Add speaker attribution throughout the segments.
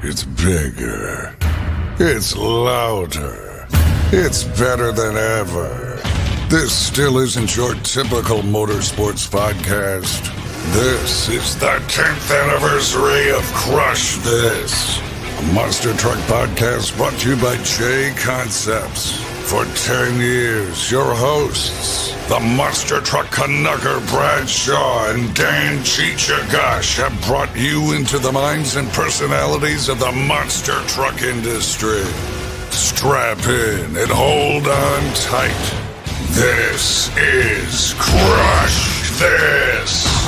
Speaker 1: It's bigger. It's louder. It's better than ever. This still isn't your typical motorsports podcast. This is the 10th anniversary of Crush This, a monster truck podcast brought to you by J Concepts. For 10 years, your hosts, the monster truck Canucker Brad Shaw and Dan Cheech have brought you into the minds and personalities of the monster truck industry. Strap in and hold on tight. This is Crush This!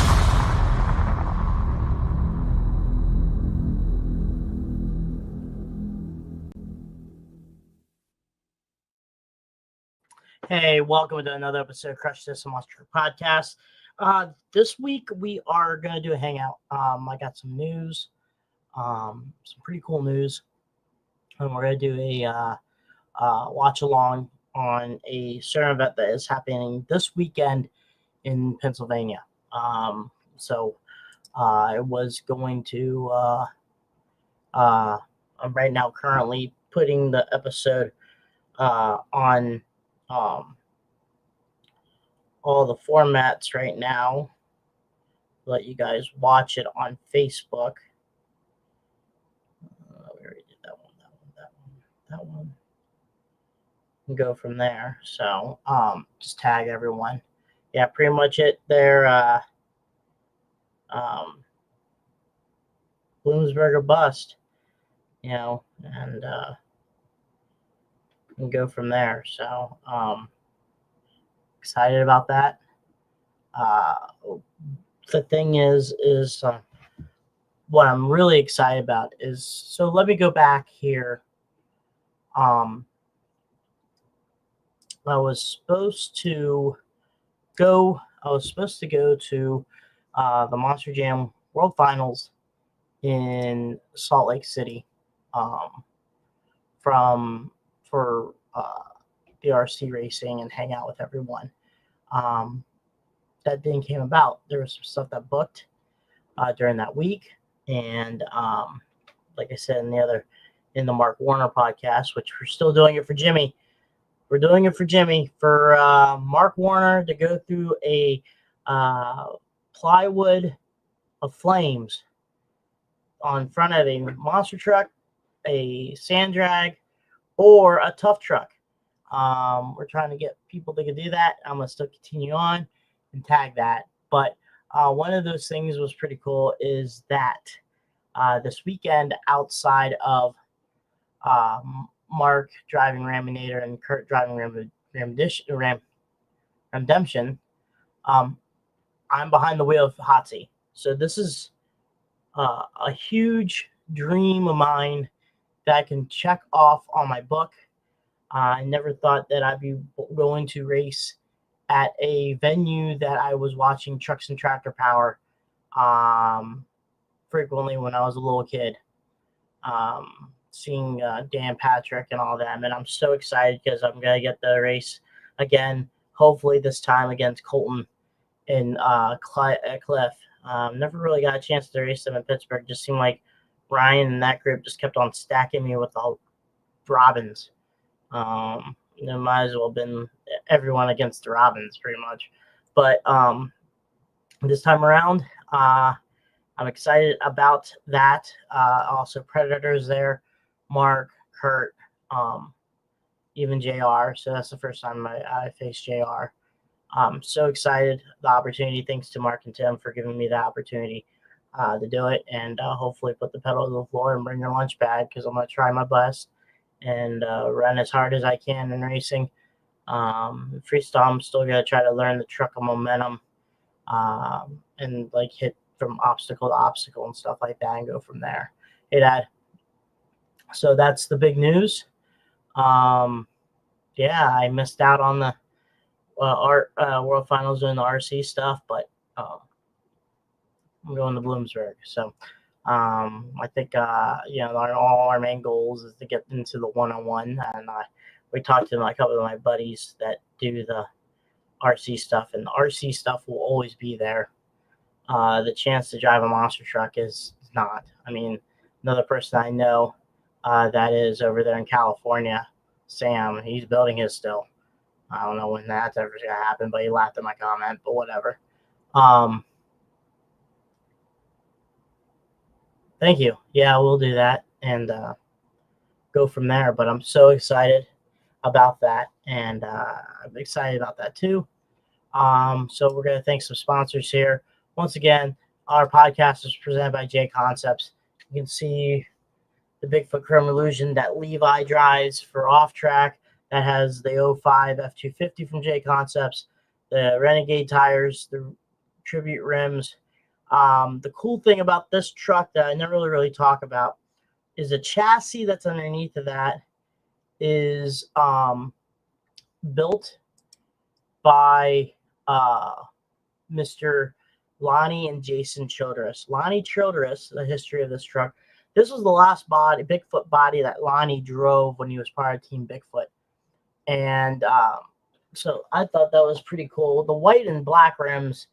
Speaker 2: Hey, welcome to another episode of Crush This, a Monster Truck Podcast. This week we are going to do a hangout. I got some news, some pretty cool news, and we're going to do a watch along on a certain event that is happening this weekend in Pennsylvania. So I was going to, I'm right now currently putting the episode on all the formats right now. Let you guys watch it on Facebook. We already did that one. And go from there. So just tag everyone. Yeah, pretty much it there. Bloomsburg or bust, and go from there. So excited about that. The thing is what I'm really excited about is, so let me go back here. I was supposed to go to the Monster Jam World Finals in Salt Lake City for the RC racing and hang out with everyone. That didn't came about. There was some stuff that booked during that week, and like I said in the Mark Warner podcast, which we're still doing it for Jimmy. We're doing it for Jimmy, for Mark Warner to go through a plywood of flames on front of a monster truck, a sand drag, or a tough truck. We're trying to get people that can do that. I'm going to still continue on and tag that. But one of those things was pretty cool is that this weekend, outside of Mark driving Raminator and Kurt driving Redemption, I'm behind the wheel of Hotsy. So this is a huge dream of mine that I can check off on my book. I never thought that I'd be going to race at a venue that I was watching Trucks and Tractor Power frequently when I was a little kid. Seeing Dan Patrick and all that. And I'm so excited because I'm going to get the race again, hopefully this time against Colton and Cliff. Never really got a chance to race them in Pittsburgh. Just seemed like Ryan and that group just kept on stacking me with all Robins. There might as well have been everyone against the Robins pretty much. But this time around, I'm excited about that. Also, Predators there, Mark, Kurt, even JR. So that's the first time I faced JR. I'm so excited. The opportunity, thanks to Mark and Tim for giving me the opportunity to do it, and hopefully put the pedal to the floor and bring your lunch bag, because I'm going to try my best and run as hard as I can in racing. Freestyle, I'm still going to try to learn the truck momentum and like hit from obstacle to obstacle and stuff like that and go from there. Hey, Dad. So that's the big news. Yeah, I missed out on the World Finals doing the RC stuff, but I'm going to Bloomsburg. So I think all our main goals is to get into the 101, and we talked to a couple of my buddies that do the RC stuff, and the RC stuff will always be there. The chance to drive a monster truck is not. I mean, another person I know that is over there in California, Sam. He's building his still. I don't know when that's ever going to happen, but he laughed at my comment, but whatever. Thank you. Yeah, we'll do that and go from there. But I'm so excited about that, and I'm excited about that too. So we're going to thank some sponsors here. Once again, our podcast is presented by J Concepts. You can see the Bigfoot Chrome Illusion that Levi drives for off track. That has the 05 F250 from J Concepts, the Renegade tires, the Tribute rims. The cool thing about this truck that I never really talk about is the chassis that's underneath of that is built by Mr. Lonnie and Jason Childress. Lonnie Childress, the history of this truck. This was the last Bigfoot body that Lonnie drove when he was part of Team Bigfoot. And so I thought that was pretty cool. The white and black rims,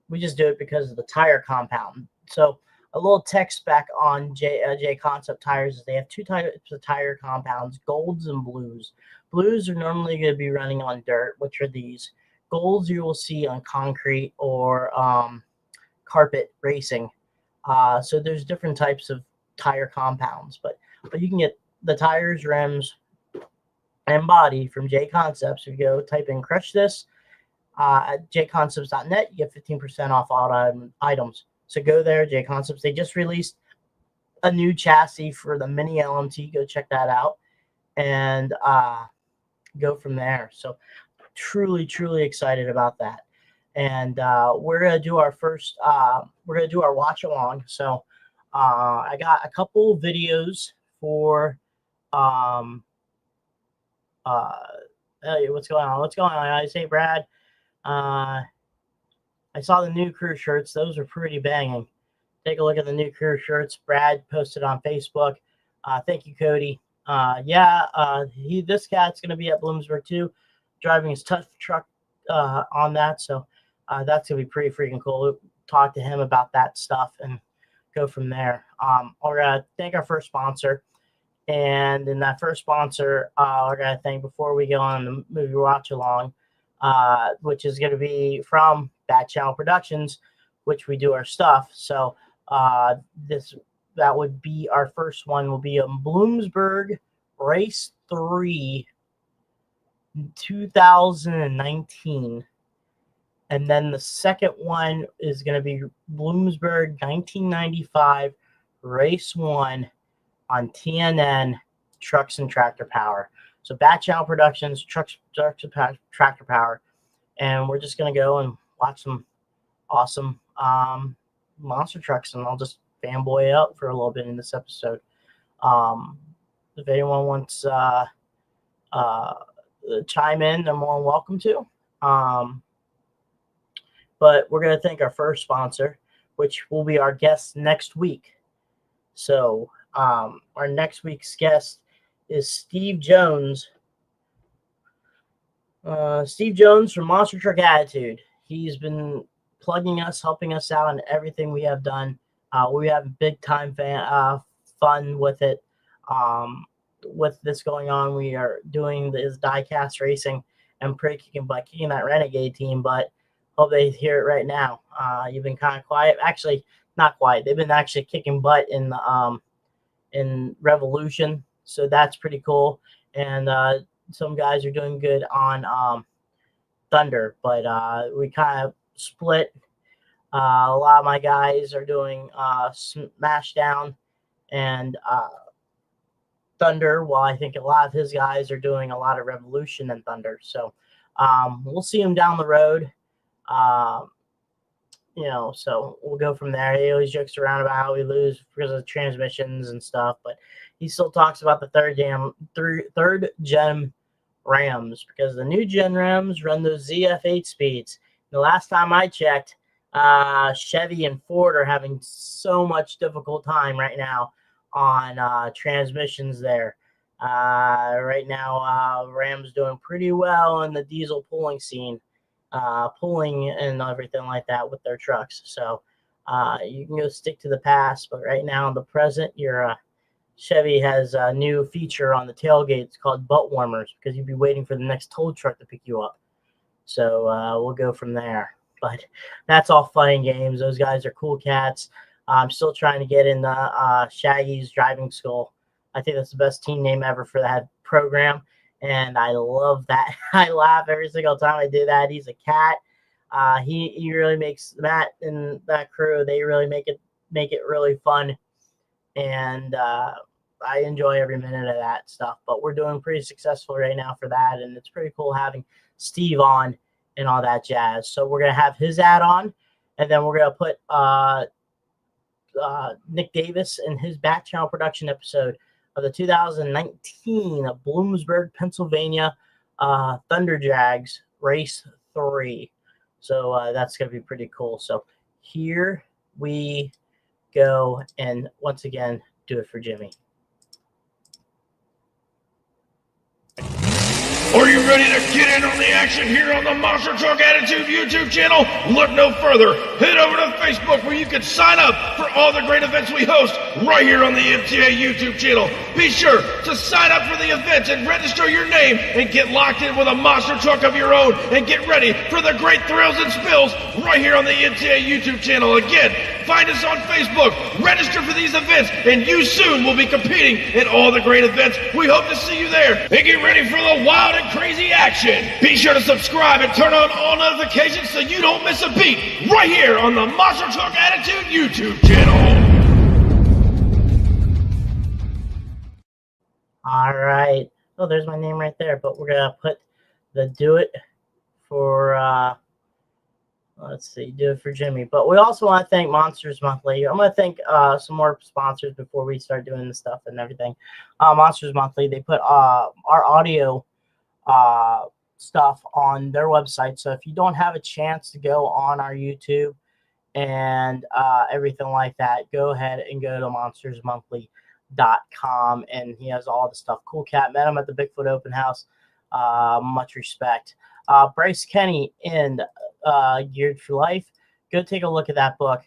Speaker 2: we just do it because of the tire compound. So a little tech spec on J Concept tires is they have two types of tire compounds, golds and blues. Blues are normally going to be running on dirt, which are these. Golds you will see on concrete or carpet racing. So there's different types of tire compounds, but you can get the tires, rims, and body from J Concepts. If you go type in "crush this" at jconcepts.net, you get 15% off all items. So go there, J Concepts. They just released a new chassis for the Mini LMT. Go check that out and go from there. So truly, truly excited about that. And we're gonna do our first. We're gonna do our watch along. So I got a couple videos for. Hey, what's going on? What's going on? I say, Brad. I saw the new crew shirts. Those are pretty banging. Take a look at the new crew shirts. Brad posted on Facebook. Thank you, Cody. This cat's gonna be at Bloomsburg too, driving his tough truck on that. So that's gonna be pretty freaking cool. We'll talk to him about that stuff and go from there. We're gonna thank our first sponsor, and in that first sponsor, we're gonna thank before we go on the movie watch along, which is gonna be from Bat Channel Productions, which we do our stuff. So that would be our first one. Will be a Bloomsburg Race 3 2019. And then the second one is going to be Bloomsburg 1995 Race 1 on TNN Trucks and Tractor Power. So Bat Channel Productions, Trucks and Tractor Power. And we're just going to go and watch some awesome monster trucks, and I'll just fanboy out for a little bit in this episode. If anyone wants chime in, they're more than welcome to. But we're going to thank our first sponsor, which will be our guest next week. So our next week's guest is Steve Jones. Steve Jones from Monster Truck Attitude. He's been plugging us, helping us out on everything we have done. We have big time fun with it. With this going on, we are doing this diecast racing and kicking that Renegade team, but hope they hear it right now. You've been kind of quiet. Actually, not quiet. They've been actually kicking butt in Revolution, so that's pretty cool. And some guys are doing good on Thunder, but we kind of split. A lot of my guys are doing Smashdown and Thunder, while I think a lot of his guys are doing a lot of Revolution and Thunder. So we'll see him down the road. So we'll go from there. He always jokes around about how we lose because of transmissions and stuff, but he still talks about the third gen Rams, because the new gen Rams run those ZF8 speeds. The last time I checked, Chevy and Ford are having so much difficult time right now on transmissions there. Right now, Rams doing pretty well in the diesel pulling scene, pulling and everything like that with their trucks. So you can go stick to the past, but right now in the present, your Chevy has a new feature on the tailgate. It's called butt warmers because you'd be waiting for the next tow truck to pick you up. So we'll go from there. But that's all fun and games. Those guys are cool cats. I'm still trying to get in Shaggy's driving school. I think that's the best team name ever for that program, and I love that. I laugh every single time I do that. He's a cat. He really makes Matt and that crew. They really make it really fun, and I enjoy every minute of that stuff. But we're doing pretty successful right now for that, and it's pretty cool having Steve on and all that jazz. So we're gonna have his ad on, and then we're gonna put Nick Davis in his back channel production episode of the 2019 Bloomsburg, Pennsylvania Thunder Jags Race 3. So that's going to be pretty cool. So here we go. And once again, do it for Jimmy.
Speaker 3: Are you ready to get in on the action here on the Monster Truck Attitude YouTube channel? Look no further. Head over to Facebook where you can sign up for all the great events we host right here on the MTA YouTube channel. Be sure to sign up for the events and register your name and get locked in with a monster truck of your own and get ready for the great thrills and spills right here on the MTA YouTube channel. Again, find us on Facebook, register for these events, and you soon will be competing in all the great events. We hope to see you there. And get ready for the wild and crazy action. Be sure to subscribe and turn on all notifications so you don't miss a beat right here on the Monster Truck Attitude YouTube channel.
Speaker 2: All right. Oh, there's my name right there. But we're going to put the do it for, let's see, do it for Jimmy. But we also want to thank Monsters Monthly. I'm going to thank some more sponsors before we start doing the stuff and everything. Monsters Monthly, they put our audio stuff on their website. So if you don't have a chance to go on our YouTube and everything like that, go ahead and go to monstersmonthly.com, and he has all the stuff. Cool cat. Met him at the Bigfoot open house. Much respect. Bryce Kenny in Geared for Life. Go take a look at that book.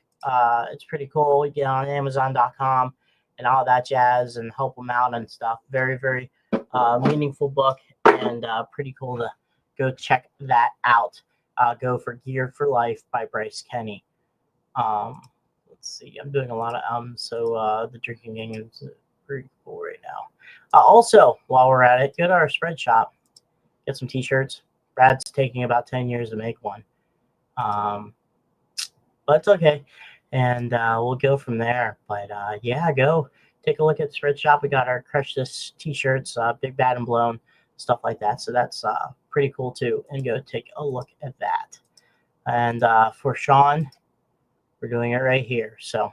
Speaker 2: It's pretty cool. You get on Amazon.com and all that jazz and help them out and stuff. Very, very meaningful book, and pretty cool to go check that out. Go for Geared for Life by Bryce Kenny. Let's see. I'm doing a lot of so the drinking game is pretty cool right now. Also, while we're at it, go to our spread shop. Get some t-shirts. Brad's taking about 10 years to make one. But it's okay. And we'll go from there. But yeah, go take a look at the spread shop. We got our Crush This t-shirts, Big Bad and Blown, stuff like that. So that's pretty cool too. And go take a look at that. And for Sean, we're doing it right here. So,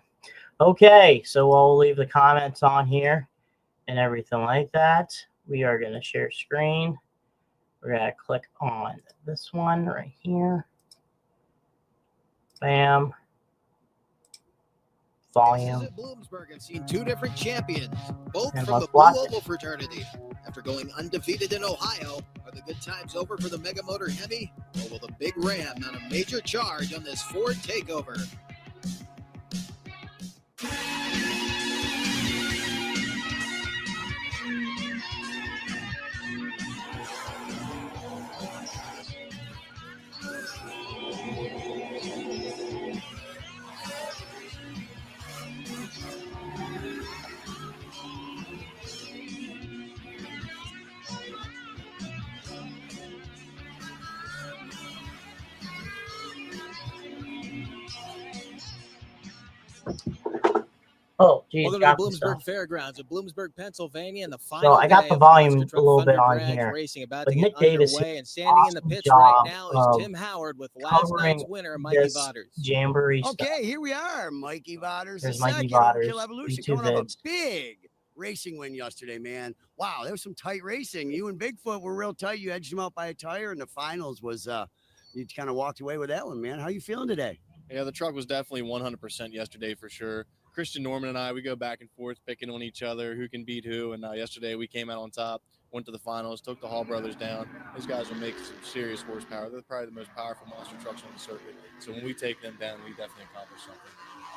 Speaker 2: okay. So we'll leave the comments on here and everything like that. We are going to share screen. We're going to click on this one right here. Bam. Volume.
Speaker 4: At Bloomsburg and seen two different champions, both
Speaker 2: And
Speaker 4: from the
Speaker 2: let's
Speaker 4: Blue
Speaker 2: watch
Speaker 4: Oval fraternity. After going undefeated in Ohio, are the good times over for the Mega Motor Hemi? Or will the Big Ram mount a major charge on this Ford takeover?
Speaker 2: Oh, geez.
Speaker 4: Welcome to the Bloomsburg Fairgrounds at Bloomsburg, Pennsylvania, and the final.
Speaker 2: So I got
Speaker 4: day
Speaker 2: the
Speaker 4: of
Speaker 2: volume
Speaker 4: Monster
Speaker 2: a
Speaker 4: Truck
Speaker 2: little bit
Speaker 4: Thunder
Speaker 2: on
Speaker 4: Drags
Speaker 2: here.
Speaker 4: Racing about
Speaker 2: But
Speaker 4: to
Speaker 2: Nick
Speaker 4: get
Speaker 2: Davis
Speaker 4: underway,
Speaker 2: did
Speaker 4: and standing in the
Speaker 2: awesome
Speaker 4: pits
Speaker 2: job
Speaker 4: right now is
Speaker 2: of
Speaker 4: Tim Howard with last night's winner, Mikey
Speaker 2: this
Speaker 4: Votters.
Speaker 2: Jamboree
Speaker 5: Okay,
Speaker 2: stuff.
Speaker 5: here we are. Mikey Votters
Speaker 2: There's
Speaker 5: the
Speaker 2: Mikey
Speaker 5: second.
Speaker 2: Votters,
Speaker 5: Kill Evolution
Speaker 2: YouTube
Speaker 5: coming off
Speaker 2: vids.
Speaker 5: a big racing win yesterday, man. Wow, there was some tight racing. You and Bigfoot were real tight. You edged him out by a tire, and the finals was you kind of walked away with that one, man. How you feeling today?
Speaker 6: Yeah, the truck was definitely 100% yesterday for sure. Christian Norman and I, we go back and forth picking on each other, who can beat who. And yesterday we came out on top, went to the finals, took the Hall brothers down. Those guys are making some serious horsepower. They're probably the most powerful monster trucks on the circuit. So when we take them down, we definitely accomplish something.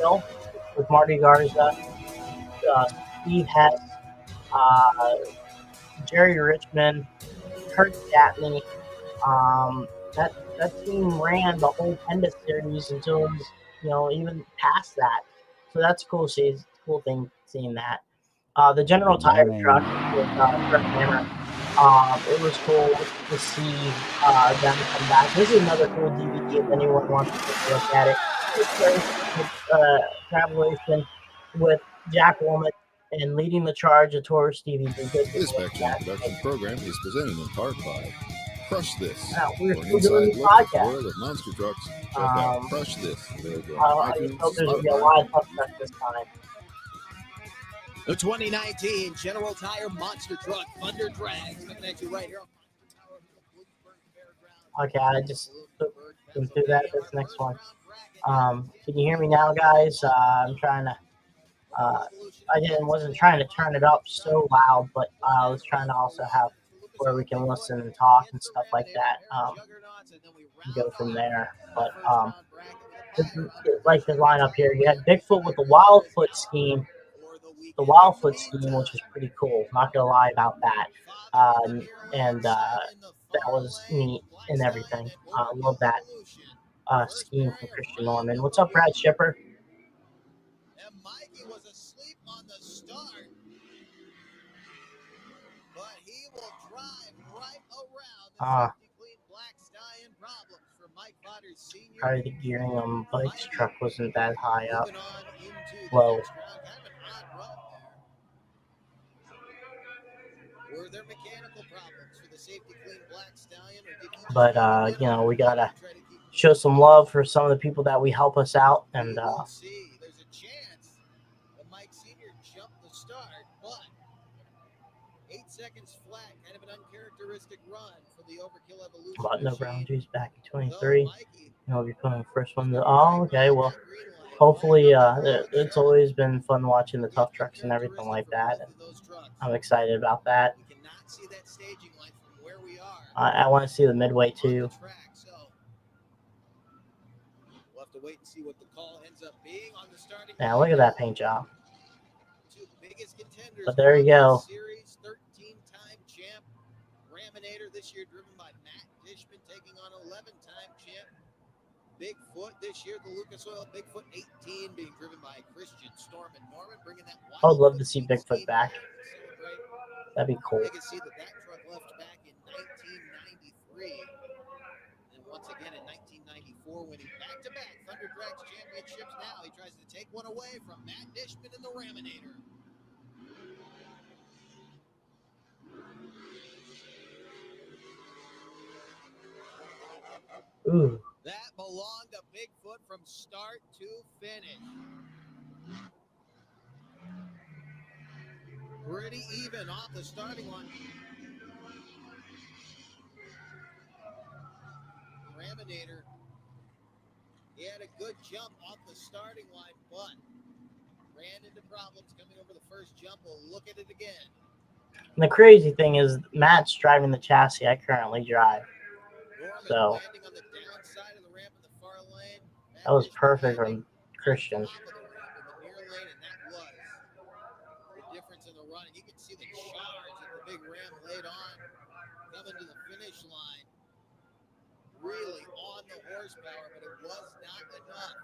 Speaker 2: Hill with Marty Garza, Steve Hess, Jerry Richmond, Kurt Gatney. That team ran the whole Penda series until it was, even past that. So that's cool. Cool thing seeing that. The General Tire truck with Fred Hammer. It was cool to see them come back. This is another cool DVD if anyone wants to take a look at it. It's collaboration with Jack Womack And leading the charge, of Taurus Stevie D.
Speaker 7: This Backchain Production program is presented in part by Crush This.
Speaker 2: We're
Speaker 7: For an
Speaker 2: still
Speaker 7: inside
Speaker 2: doing the
Speaker 7: look at the
Speaker 2: podcast.
Speaker 7: world of monster trucks, check out Crush This. Available on
Speaker 2: I
Speaker 7: iTunes,
Speaker 2: hope there's going to be a
Speaker 7: Spotify,
Speaker 2: lot of tough truck this time.
Speaker 4: The 2019 General Tire Monster Truck Thunder Drags coming at you right here.
Speaker 2: Okay, I just went through that. This next one. Can you hear me now, guys? I'm trying to. Wasn't trying to turn it up so loud, but I was trying to also have where we can listen and talk and stuff like that. Go from there. But like the lineup here, you had Bigfoot with the Wildfoot scheme. The Wildfoot scheme, which is pretty cool. Not gonna lie about that. That was neat and everything. Love that scheme from Christian Norman. What's up, Brad Shipper?
Speaker 4: And Mikey was asleep on the start, but he will drive right around the clean black stallion problems for Mike Potter's senior.
Speaker 2: Probably the gearing on Mike's truck wasn't that high up. Low.
Speaker 4: Were there mechanical problems for the safety clean black stallion?
Speaker 2: But we gotta show some love for some of the people that we help us out, and
Speaker 4: there's a chance that Mike Senior jumped the start, but 8 seconds flat, kind of an uncharacteristic run for the Overkill Evolution.
Speaker 2: But no brown juice back in 23. He'll be putting the first one. Okay. Well, hopefully, it's always been fun watching the tough trucks and everything like that. And I'm excited about that. I want to see the midway too. Yeah, look at that paint job. But there you go.
Speaker 4: Series 13-time champ Raminator this year, driven by Matt Dishman, taking on 11-time champ Bigfoot this year. The Lucas Oil Bigfoot 18 being driven by Christian Storm and Norman, bringing that.
Speaker 2: I would love to see Bigfoot back. That'd be cool.
Speaker 4: Legacy that truck left back in 1993, and once again in 1994, winning back-to-back Thunder Drags championships. Now he tries to take one away from Matt Dishman in the Raminator.
Speaker 2: Ooh.
Speaker 4: That belonged to Bigfoot from start to finish. Pretty even off the starting line. Raminator, he had a good jump off the starting line, but ran into problems coming over the first jump. We'll look at it again.
Speaker 2: And the crazy thing is, Matt's driving the chassis I currently drive. So that was perfect from Christian.
Speaker 4: You can see the charge that the big ram laid on coming to the finish line. Really on the horsepower, but it was not enough.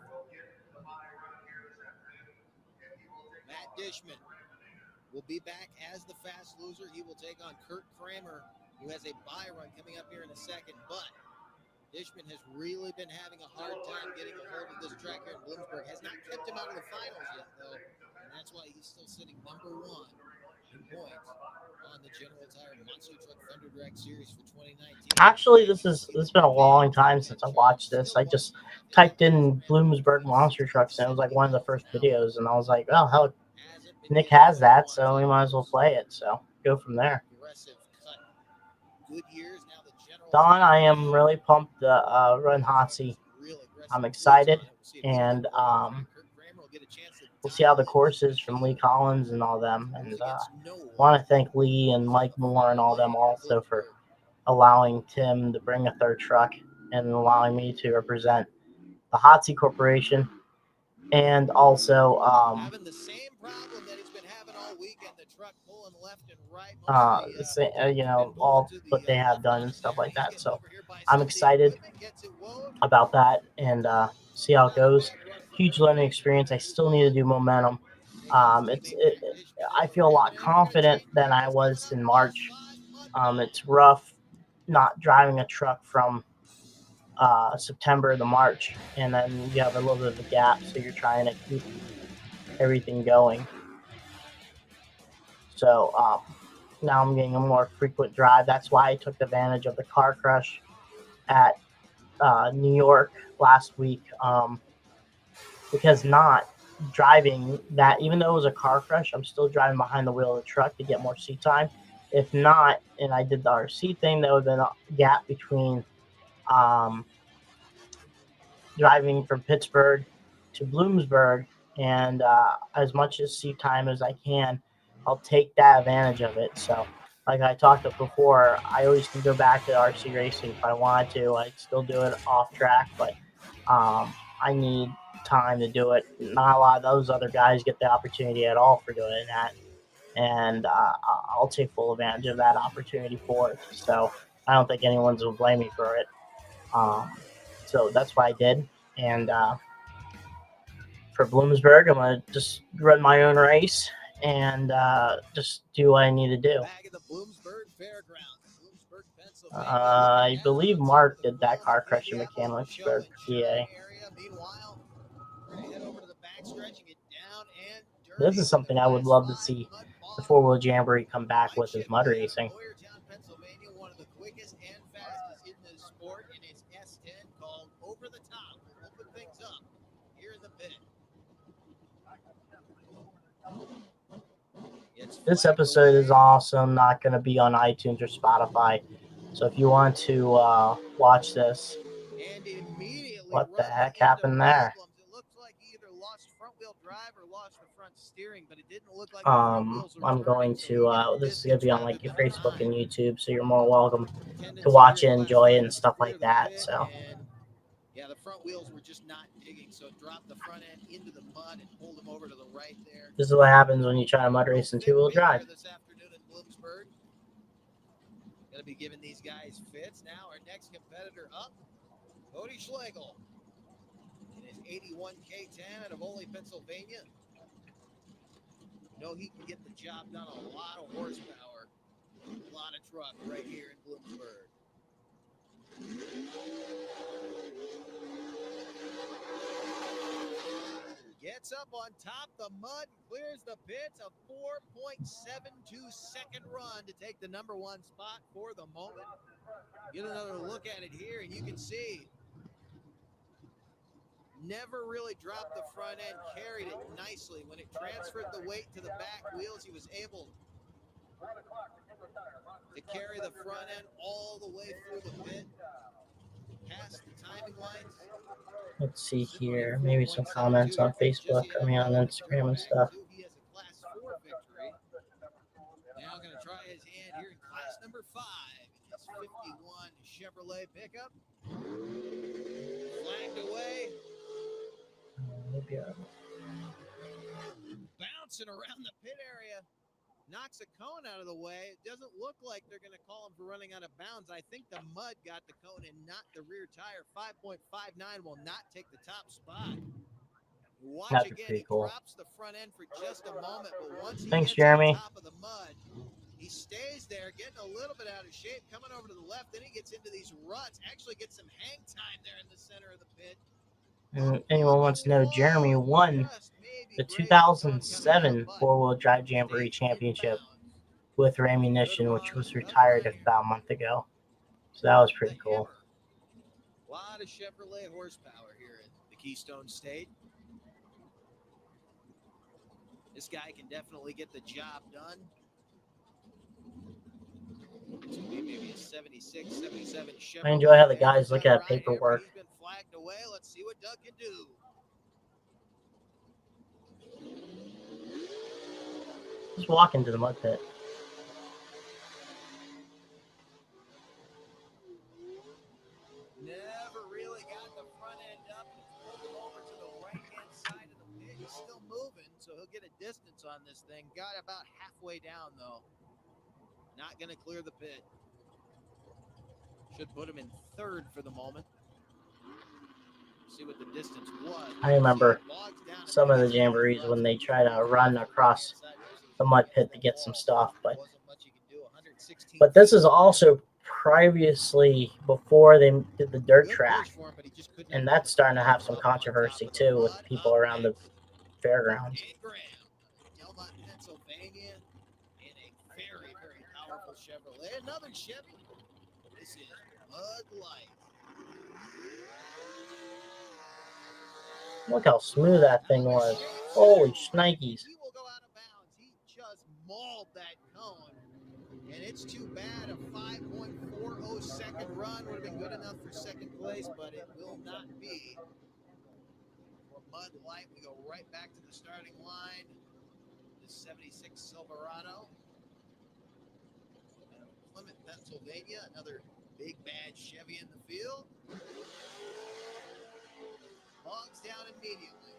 Speaker 4: Matt Dishman will be back as the fast loser. He will take on Kurt Kramer, who has a bye run coming up here in a second, but Dishman has really been having a hard time getting a hold of this track here in Bloomsburg. Has not kept him out of the finals yet, though, and that's why he's still sitting number one in points on the General Tire Monster Truck Thunder Drag Series for 2019.
Speaker 2: Actually, this has been a long time since I watched this. I just typed in Bloomsburg Monster Trucks, and it was like one of the first videos, and I was like, oh, hell, Nick has that, so we might as well play it. So go from there. Don, I am really pumped to run Hotsy. I'm excited, and we'll see how the course is from Lee Collins and all them. And want to thank Lee and Mike Moore and all them also for allowing Tim to bring a third truck and allowing me to represent the Hotsy Corporation. And also,
Speaker 4: having the same problem that he's been having all weekend, the truck pulling left and right.
Speaker 2: All what they have done and stuff like that. So I'm excited about that and see how it goes. Huge learning experience. I still need to do momentum. I feel a lot confident than I was in March. It's rough not driving a truck from September to March, and then you have a little bit of a gap, so you're trying to keep everything going. So now I'm getting a more frequent drive. That's why I took advantage of the car crush at New York last week, because not driving that, even though it was a car crush, I'm still driving behind the wheel of the truck to get more seat time. If not, and I did the RC thing, there would have been a gap between driving from Pittsburgh to Bloomsburg, and as much as seat time as I can, I'll take that advantage of it. So, like I talked about before, I always can go back to RC racing if I wanted to. I'd still do it off track, but I need time to do it. Not a lot of those other guys get the opportunity at all for doing that, and I'll take full advantage of that opportunity for it. So I don't think anyone's will blame me for it. So that's what I did, and for Bloomsburg, I'm gonna just run my own race and just do what I need to do.
Speaker 4: Back at the Bloomsburg Fairgrounds, Bloomsburg, Pennsylvania.
Speaker 2: I believe Mark did that car crush in Mechanicsburg, PA.
Speaker 4: Meanwhile, we're gonna head over to the backstretch and get down and dirty.
Speaker 2: This is something I would love to see the four-wheel jamboree come back with, is mud racing.
Speaker 4: Boyertown, Pennsylvania, one of the quickest and fastest in the sport in its S10 called Over the Top. We'll open things up here in the pit.
Speaker 2: This episode is also not going to be on iTunes or Spotify. So if you want to watch this, what the heck happened there?
Speaker 4: It looked like he either lost front wheel drive or lost the front steering, but it didn't look like
Speaker 2: I'm going to, this is going to be on like your Facebook and YouTube, so you're more welcome to watch it, enjoy it, and stuff like that. So.
Speaker 4: Yeah, the front wheels were just not digging, so it dropped the front end into the mud and pulled them over to the right there.
Speaker 2: This is what happens when you try to mud race in two-wheel drive.
Speaker 4: This afternoon in Bloomsburg. Going to be giving these guys fits. Now our next competitor up, Cody Schlegel, in his 81 K10 out of Ole, Pennsylvania. You know he can get the job done, a lot of horsepower, a lot of truck right here in Bloomsburg. Gets up on top the mud, clears the pits, a 4.72 second run to take the number one spot for the moment. Get another look at it here, and you can see never really dropped the front end, carried it nicely. When it transferred the weight to the back wheels, he was able to carry the front end all the way through the pit, past the timing lines.
Speaker 2: Let's see here. Maybe some comments on Facebook, I mean on Instagram and stuff.
Speaker 4: He has a Class 4 victory. Now going to try his hand here in Class number 5 in his 51 Chevrolet pickup. Flagged away. Bouncing around the pit area. Knocks a cone out of the way. It doesn't look like they're going to call him for running out of bounds. I think the mud got the cone and not the rear tire. 5.59 will not take the top spot. Watch
Speaker 2: That's
Speaker 4: again.
Speaker 2: pretty
Speaker 4: He
Speaker 2: cool.
Speaker 4: drops the front end for just a moment, but once he
Speaker 2: Thanks,
Speaker 4: gets
Speaker 2: Jeremy.
Speaker 4: on top of the mud, he stays there, getting a little bit out of shape, coming over to the left. Then he gets into these ruts, actually gets some hang time there in the center of the pit.
Speaker 2: And anyone wants to know, Jeremy won the 2007 four-wheel drive Jamboree Championship with Ammunition, which was retired about a month ago. So that was pretty cool.
Speaker 4: A lot of Chevrolet horsepower here in the Keystone State. This guy can definitely get the job done. This will be maybe a 76, 77 Chevrolet.
Speaker 2: I enjoy how the guys look at paperwork.
Speaker 4: He's been flagged away. Let's see what Doug can do.
Speaker 2: Just walk into the mud pit.
Speaker 4: Never really got the front end up. Pulled him over to the right-hand side of the pit. He's still moving, so he'll get a distance on this thing. Got about halfway down, though. Not going to clear the pit. Should put him in third for the moment. See what the distance was.
Speaker 2: I remember some of the jamborees when they try to run across the mud pit to get some stuff, but this is also previously before they did the dirt track, and that's starting to have some controversy too with people around the fairgrounds.
Speaker 4: Pennsylvania, in Chevrolet, another Chevy. This is Bud Light.
Speaker 2: Look how smooth that thing was. Holy shnikes.
Speaker 4: He will go out of bounds. He just mauled that cone. And it's too bad. A 5.40 second run would have been good enough for second place, but it will not be. For Bud Light, we go right back to the starting line. The 76 Silverado. Plymouth, Pennsylvania, another big bad Chevy in the field. Bogs down immediately.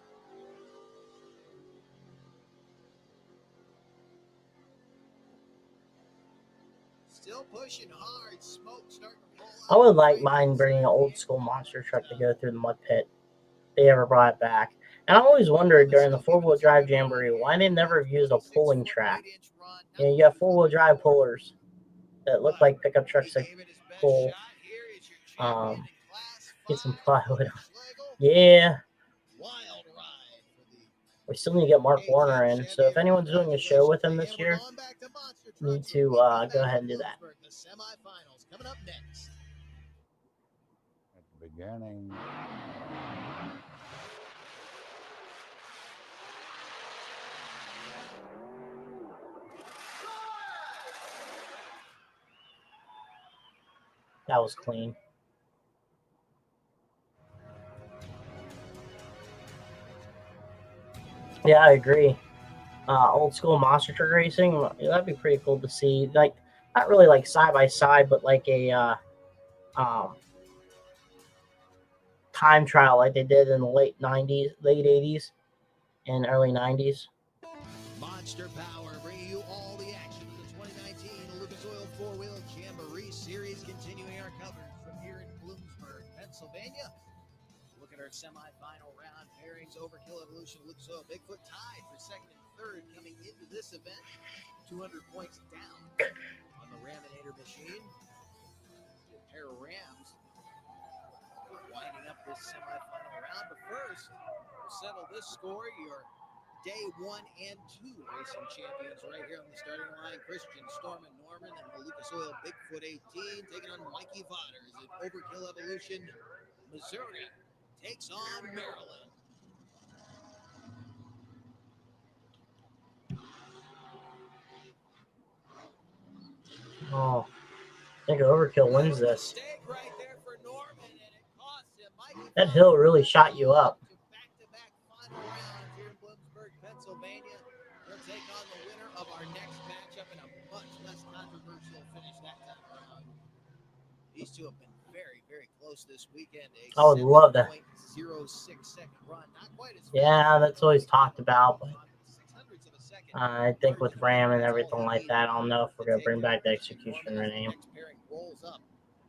Speaker 4: Still pushing hard. Smoke starting to roll
Speaker 2: I would like mind bringing an old school monster truck to go through the mud pit. If they ever brought it back. And I always wondered during the 4-wheel drive jamboree why they never used a pulling track. You know, you have 4-wheel drive pullers that look like pickup trucks that pull. Get some plywood. Yeah.
Speaker 4: Wild ride for the
Speaker 2: We still need to get Mark Warner in. So if anyone's doing a show with him this year, need to go ahead and do that.
Speaker 4: The semifinals coming up next.
Speaker 8: At the beginning.
Speaker 2: That was clean. Yeah, I agree. Old school monster truck racing, that'd be pretty cool to see. Like, not really like side by side, but like a time trial like they did in the late 80s, and early 90s.
Speaker 4: Monster Power bringing you all the action of the 2019 Lucas Oil 4-Wheel Jamboree Series, continuing our coverage from here in Bloomsburg, Pennsylvania. Look at our semifinal round pairings. Overkill Evolution, Lucas Oil, Bigfoot tied for second and third coming into this event. 200 points down on the Raminator machine. A pair of Rams winding up this semifinal round. But first, we'll settle this score. Your Day 1 and 2 racing champions right here on the starting line. Christian Storm and Norman and the Lucas Oil Bigfoot 18 taking on Mikey Vodders at Overkill Evolution. Missouri takes on Maryland.
Speaker 2: Oh, I think Overkill wins this.
Speaker 4: Right there for Norman, and it cost him. Mikey
Speaker 2: That hill really shot you up.
Speaker 4: Back-to-back final rounds here in Bloomsburg, Pennsylvania. We'll take on the winner of our next matchup in a much less controversial finish that time around. These two have been very, very close this weekend.
Speaker 2: I would love that.
Speaker 4: 7.06 second run. Not quite as
Speaker 2: Yeah, that's always talked about. But I think with Ram and everything like that, I don't know if we're going to bring back the executioner name.
Speaker 4: Next pairing rolls up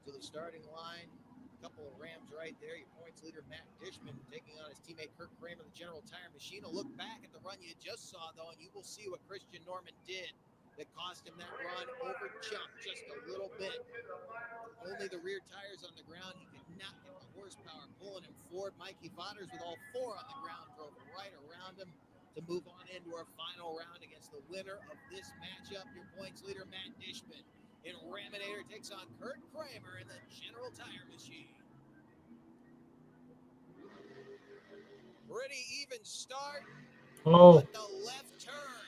Speaker 4: to the starting line. A couple of Rams right there. Your points leader, Matt Dishman, taking on his teammate, Kirk Kramer, the General Tire Machine. A look back at the run you just saw, though, and you will see what Christian Norman did that cost him that run. Over-jumped just a little bit. Only the rear tires on the ground. He could not get the horsepower pulling him forward. Mikey Vodders with all four on the ground drove right around him to move on into our final round against the winner of this matchup. Your points leader, Matt Dishman, in Raminator takes on Kurt Kramer in the General Tire Machine. Pretty even start.
Speaker 2: Oh.
Speaker 4: But the left turn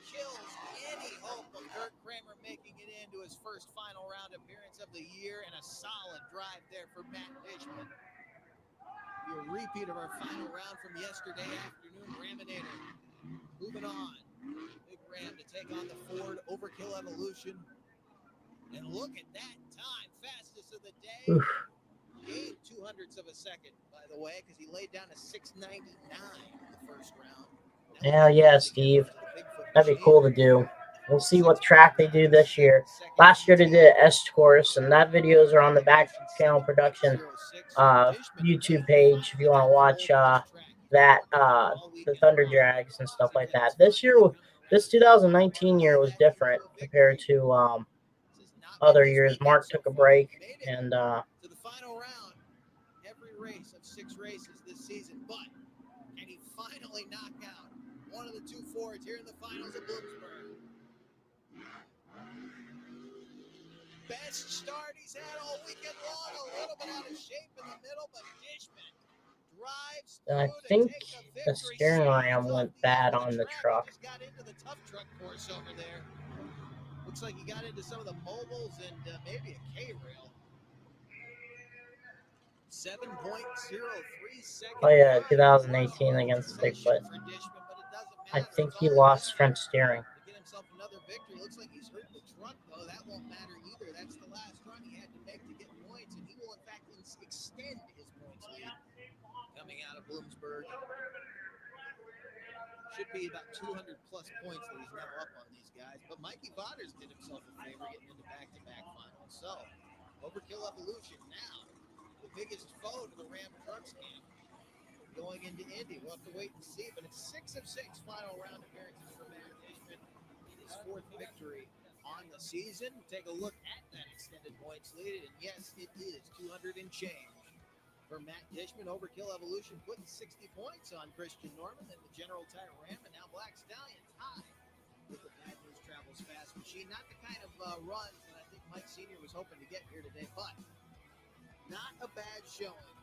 Speaker 4: kills any hope of Kurt Kramer making it into his first final round appearance of the year, and a solid drive there for Matt Dishman. A repeat of our final round from yesterday afternoon. Raminator moving on. Big Ram to take on the Ford Overkill Evolution. And look at that time. Fastest of the day.
Speaker 2: Oof.
Speaker 4: Gained 200ths of a second, by the way, because he laid down a 6.99 in the first round.
Speaker 2: Yeah, Steve. That'd be cool to do. We'll see what track they do this year. Last year they did S-Course, and that videos are on the Back Channel Production YouTube page if you want to watch that, the Thunder Drags and stuff like that. This 2019 year was different compared to other years. Mark took a break, and
Speaker 4: to the final round, every race of 6 races this season, but can he finally knock out one of the two Fords here in the finals of Bloomsburg? best start he's had all weekend long. A little bit out of shape in the middle, but Dishman drives
Speaker 2: And I
Speaker 4: through to
Speaker 2: think
Speaker 4: take the
Speaker 2: the
Speaker 4: victory.
Speaker 2: steering ram
Speaker 4: Speeds off
Speaker 2: went
Speaker 4: the
Speaker 2: bad
Speaker 4: end of
Speaker 2: on the
Speaker 4: track.
Speaker 2: truck.
Speaker 4: He just got into the tough truck course over there. Looks like he got into some of the mobiles and maybe a K-rail. 7.03 seconds.
Speaker 2: Oh yeah, 2018 against Bigfoot. I think he lost front steering.
Speaker 4: To get himself another victory. Looks like he's hurt the truck, though. That won't matter either. That's the last run he had to make to get points, and he will, in fact, extend his points lead coming out of Bloomsburg. Should be about 200-plus points that he's now up on these guys. But Mikey Botters did himself a favor getting into back-to-back finals. So, Overkill Evolution now the biggest foe to the Ram Trucks camp going into Indy. We'll have to wait and see, but it's 6 of 6 final round appearances for Matt Dishman. His 4th victory on the season. Take a look at that extended points lead, and yes, it is 200 and change for Matt Dishman. Overkill Evolution putting 60 points on Christian Norman and the General Tire Ram, and now Black Stallion tied with the Bad News Travels Fast Machine. Not the kind of runs that I think Mike Sr. was hoping to get here today, but not a bad showing.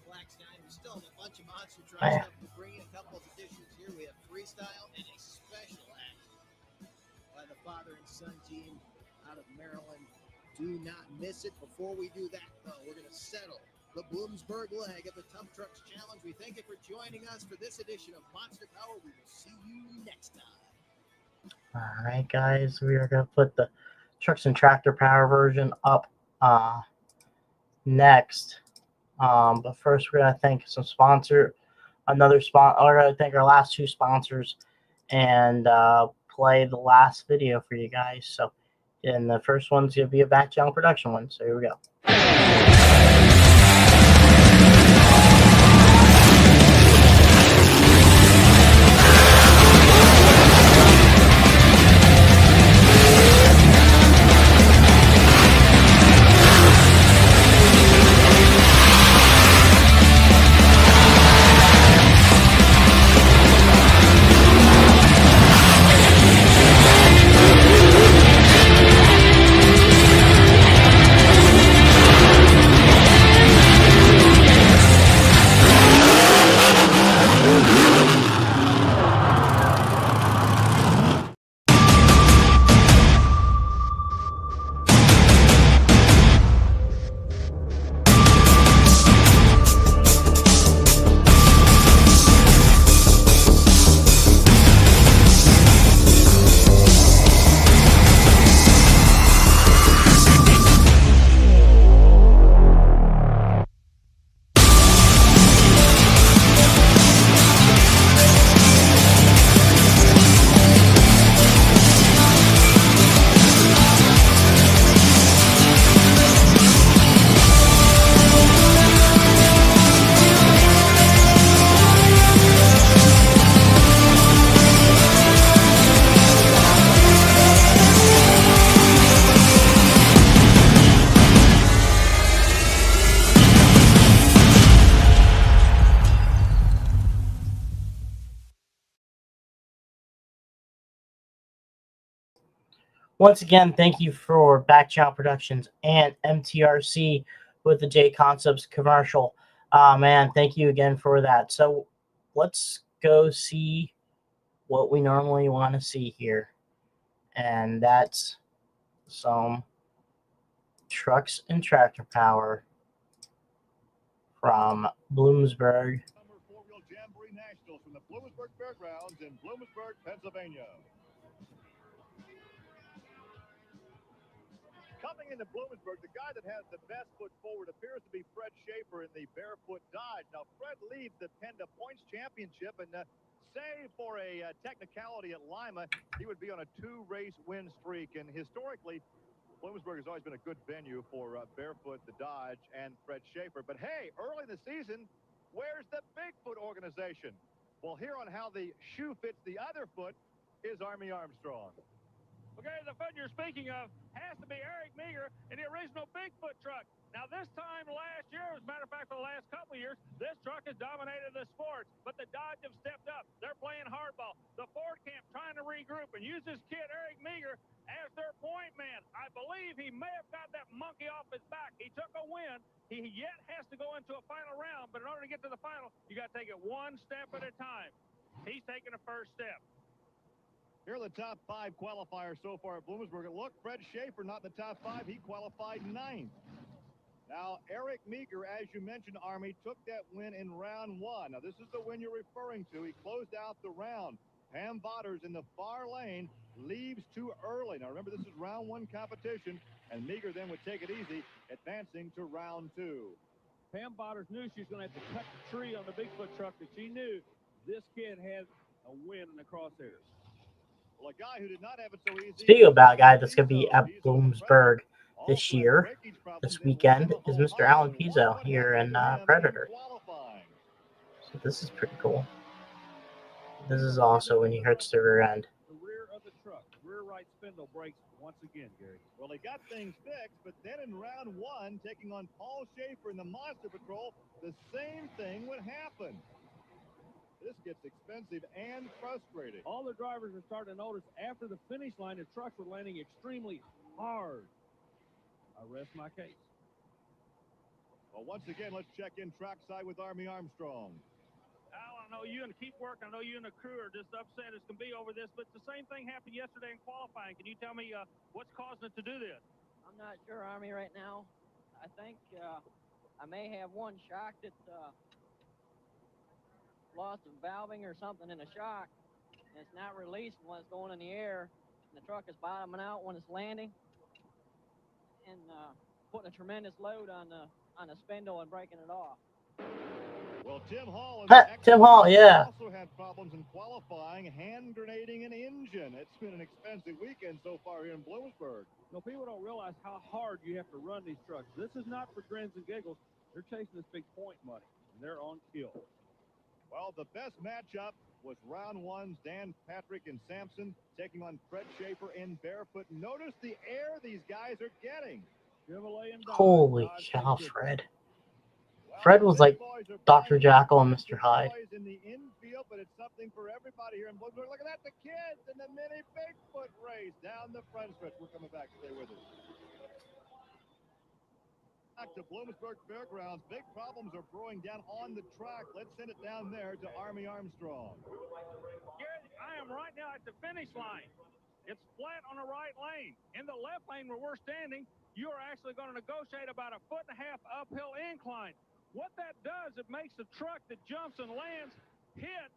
Speaker 4: Black Stallion, we still have a bunch of monster truck stuff to bring in. A couple of additions here. We have freestyle and a special act by the father and son team out of Maryland. Do not miss it. Before we do that, though, we're going to settle the Bloomsburg leg of the Tough Trucks Challenge. We thank you for joining us for this edition of Monster Power. We will see you next time.
Speaker 2: All right, guys, we are going to put the Trucks and Tractor Power version up next. But first, we're going to thank some sponsor. We're going to thank our last 2 sponsors and play the last video for you guys. So, and the first one's going to be a back channel production one. So here we go. Once again, thank you for Back Channel Productions and MTRC with the J Concepts commercial. Man, thank you again for that. So let's go see what we normally want to see here. And that's some Trucks and Tractor Power from Bloomsburg.
Speaker 9: Summer 4-Wheel Jamboree Nationals from the Bloomsburg Fairgrounds in Bloomsburg, Pennsylvania. Coming into Bloomsburg, the guy that has the best foot forward appears to be Fred Schaefer in the Barefoot Dodge. Now, Fred leads the Penda Points Championship, and save for a technicality at Lima, he would be on a 2-race win streak. And historically, Bloomsburg has always been a good venue for Barefoot, the Dodge, and Fred Schaefer. But hey, early in the season, where's the Bigfoot organization? Well, here on how the shoe fits the other foot is Army Armstrong.
Speaker 10: Okay, the foot you're speaking of has to be Eric Meager in the original Bigfoot truck. Now, this time last year, as a matter of fact, for the last couple of years, this truck has dominated the sports, but the Dodge have stepped up. They're playing hardball. The Ford camp trying to regroup and use this kid, Eric Meager, as their point man. I believe he may have got that monkey off his back. He took a win. He yet has to go into a final round, but in order to get to the final, you got to take it one step at a time. He's taking the first step.
Speaker 9: Here are the top 5 qualifiers so far at Bloomsburg. Look, Fred Schaefer not in the top 5. He qualified 9th. Now, Eric Meager, as you mentioned, Army, took that win in round 1. Now, this is the win you're referring to. He closed out the round. Pam Botters in the far lane leaves too early. Now, remember, this is round 1 competition, and Meager then would take it easy, advancing to round 2.
Speaker 10: Pam Botters knew she was going to have to cut the tree on the Bigfoot truck, but she knew this kid had a win in the crosshairs.
Speaker 9: Well, a guy who did not have it so easy.
Speaker 2: Speaking about a guy that's going to be at Bloomsburg this year, this weekend, is Mr. Alan Pizzo here in Predator. So this is pretty cool. This is also when he hurts the rear end.
Speaker 10: The rear of the truck, rear right spindle breaks once again, Gary.
Speaker 9: Well, he got things fixed, but then in round 1, taking on Paul Schaefer in the Monster Patrol, the same thing would happen. This gets expensive and frustrating.
Speaker 10: All the drivers are starting to notice after the finish line, the trucks were landing extremely hard. I rest my case.
Speaker 9: Well, once again, let's check in trackside with Army Armstrong.
Speaker 10: Al, I know you and keep working. I know you and the crew are just upset as can be over this, but the same thing happened yesterday in qualifying. Can you tell me what's causing it to do this?
Speaker 11: I'm not sure, Army, right now. I think I may have one shock that lost some valving or something in the shock, and it's not releasing when it's going in the air, and the truck is bottoming out when it's landing and putting a tremendous load on the spindle and breaking it off.
Speaker 9: Well, Tim Hall
Speaker 2: yeah.
Speaker 9: also had problems in qualifying, hand grenading an engine. It's been an expensive weekend so far here in Bloomsburg.
Speaker 10: You know, people don't realize how hard you have to run these trucks. This is not for grins and giggles. They're chasing this big point money, and they're on kill.
Speaker 9: Well, the best matchup was round 1's Dan Patrick and Sampson taking on Fred Schaefer in barefoot. Notice the air these guys are getting.
Speaker 2: Holy cow, Fred. Fred was like Dr. Jekyll and Mr. Hyde.
Speaker 9: In the infield, but it's something for everybody here in Bloomsburg. Look at that, the kids in the mini Bigfoot race down the front stretch. We're coming back. Stay with us. Back to Bloomsburg Fairgrounds. Big problems are brewing down on the track. Let's send it down there to Army Armstrong.
Speaker 10: Garrett, I am right now at the finish line. It's flat on the right lane. In the left lane where we're standing, you are actually going to negotiate about 1.5 foot uphill incline. What that does, it makes the truck that jumps and lands hit,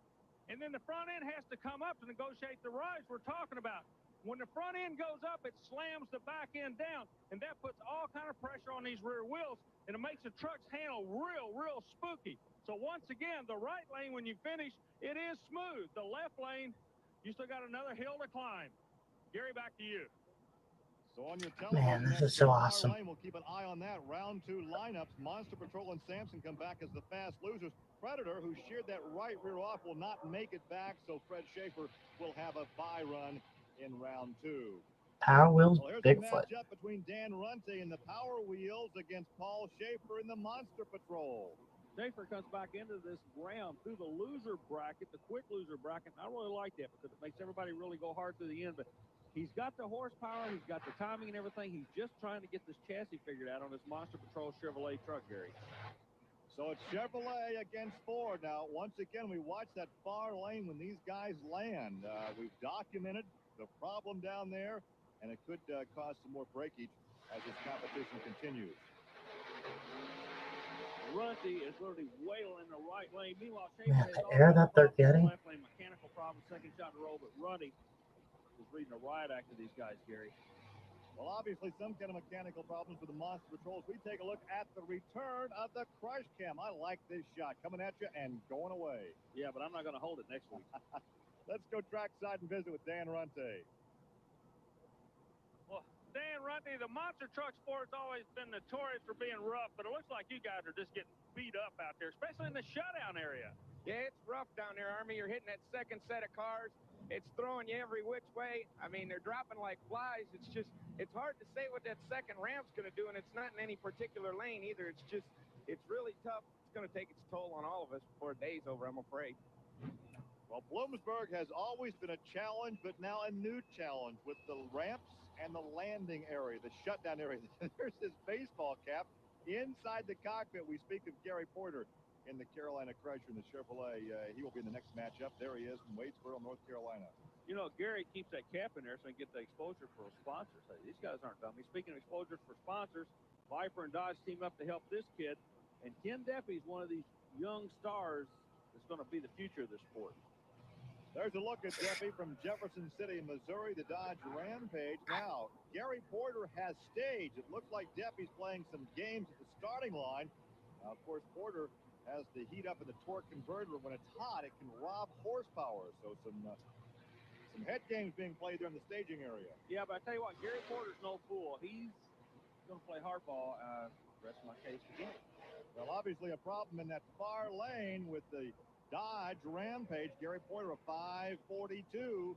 Speaker 10: and then the front end has to come up to negotiate the rise we're talking about. When the front end goes up, it slams the back end down, and that puts all kind of pressure on these rear wheels, and it makes the truck's handle real spooky. So once again, the right lane, when you finish, it is smooth. The left lane, you still got another hill to climb. Gary, back to you.
Speaker 9: So on your
Speaker 2: Man, this is so awesome.
Speaker 9: We'll keep an eye on that. Round 2 lineups. Monster Patrol and Sampson come back as the fast losers. Predator, who sheared that right rear off, will not make it back, so Fred Schaefer will have a bye run in round 2.
Speaker 2: Power Wheels,
Speaker 9: well, here's
Speaker 2: Bigfoot.
Speaker 9: A matchup between Dan Runte and the Power Wheels against Paul Schaefer in the Monster Patrol.
Speaker 10: Schaefer comes back into this round through the loser bracket, the quick loser bracket. I really like that because it makes everybody really go hard to the end, but he's got the horsepower, he's got the timing and everything. He's just trying to get this chassis figured out on this Monster Patrol Chevrolet truck, Gary.
Speaker 9: So it's Chevrolet against Ford. Now, once again, we watch that far lane when these guys land. We've documented the problem down there, and it could cause some more breakage as this competition continues.
Speaker 10: Runty is literally wailing in the right lane. Meanwhile,
Speaker 2: Man, the air that they're getting.
Speaker 10: Left lane, mechanical problem, second shot in a row, but Runty is reading a riot act to these guys, Gary.
Speaker 9: Well, obviously, some kind of mechanical problems with the Monster Patrols. We take a look at the return of the crush cam. I like this shot. Coming at you and going away.
Speaker 10: Yeah, but I'm not going to hold it next week.
Speaker 9: Let's go trackside and visit with Dan Runte.
Speaker 10: Well, Dan Runte, the monster truck sport's always been notorious for being rough, but it looks like you guys are just getting beat up out there, especially in the shutdown area.
Speaker 12: Yeah, it's rough down there, Army. You're hitting that second set of cars. It's throwing you every which way. I mean, they're dropping like flies. It's hard to say what that second ramp's going to do, and it's not in any particular lane either. It's really tough going to take its toll on all of us before the day's over, I'm afraid.
Speaker 9: Well, Bloomsburg has always been a challenge, but now a new challenge with the ramps and the landing area, the shutdown area. There's his baseball cap inside the cockpit. We speak of Gary Porter in the Carolina Crusher in the Chevrolet. He will be in the next matchup. There he is in Wadesboro, North Carolina.
Speaker 10: You know, Gary keeps that cap in there so he can get the exposure for sponsors. These guys aren't dummies. Speaking of exposure for sponsors, Viper and Dodge team up to help this kid. And Ken Duffy's one of these young stars that's going to be the future of this sport.
Speaker 9: There's a look at Duffy from Jefferson City, Missouri, the Dodge Rampage. Now, Gary Porter has staged. It looks like Duffy's playing some games at the starting line. Now, of course, Porter has the heat up in the torque converter. When it's hot, it can rob horsepower. So some head games being played there in the staging area.
Speaker 10: Yeah, but I tell you what, Gary Porter's no fool. He's going to play hardball. Rest of my case again.
Speaker 9: Well, obviously a problem in that far lane with the Dodge Rampage. Gary Porter a 542.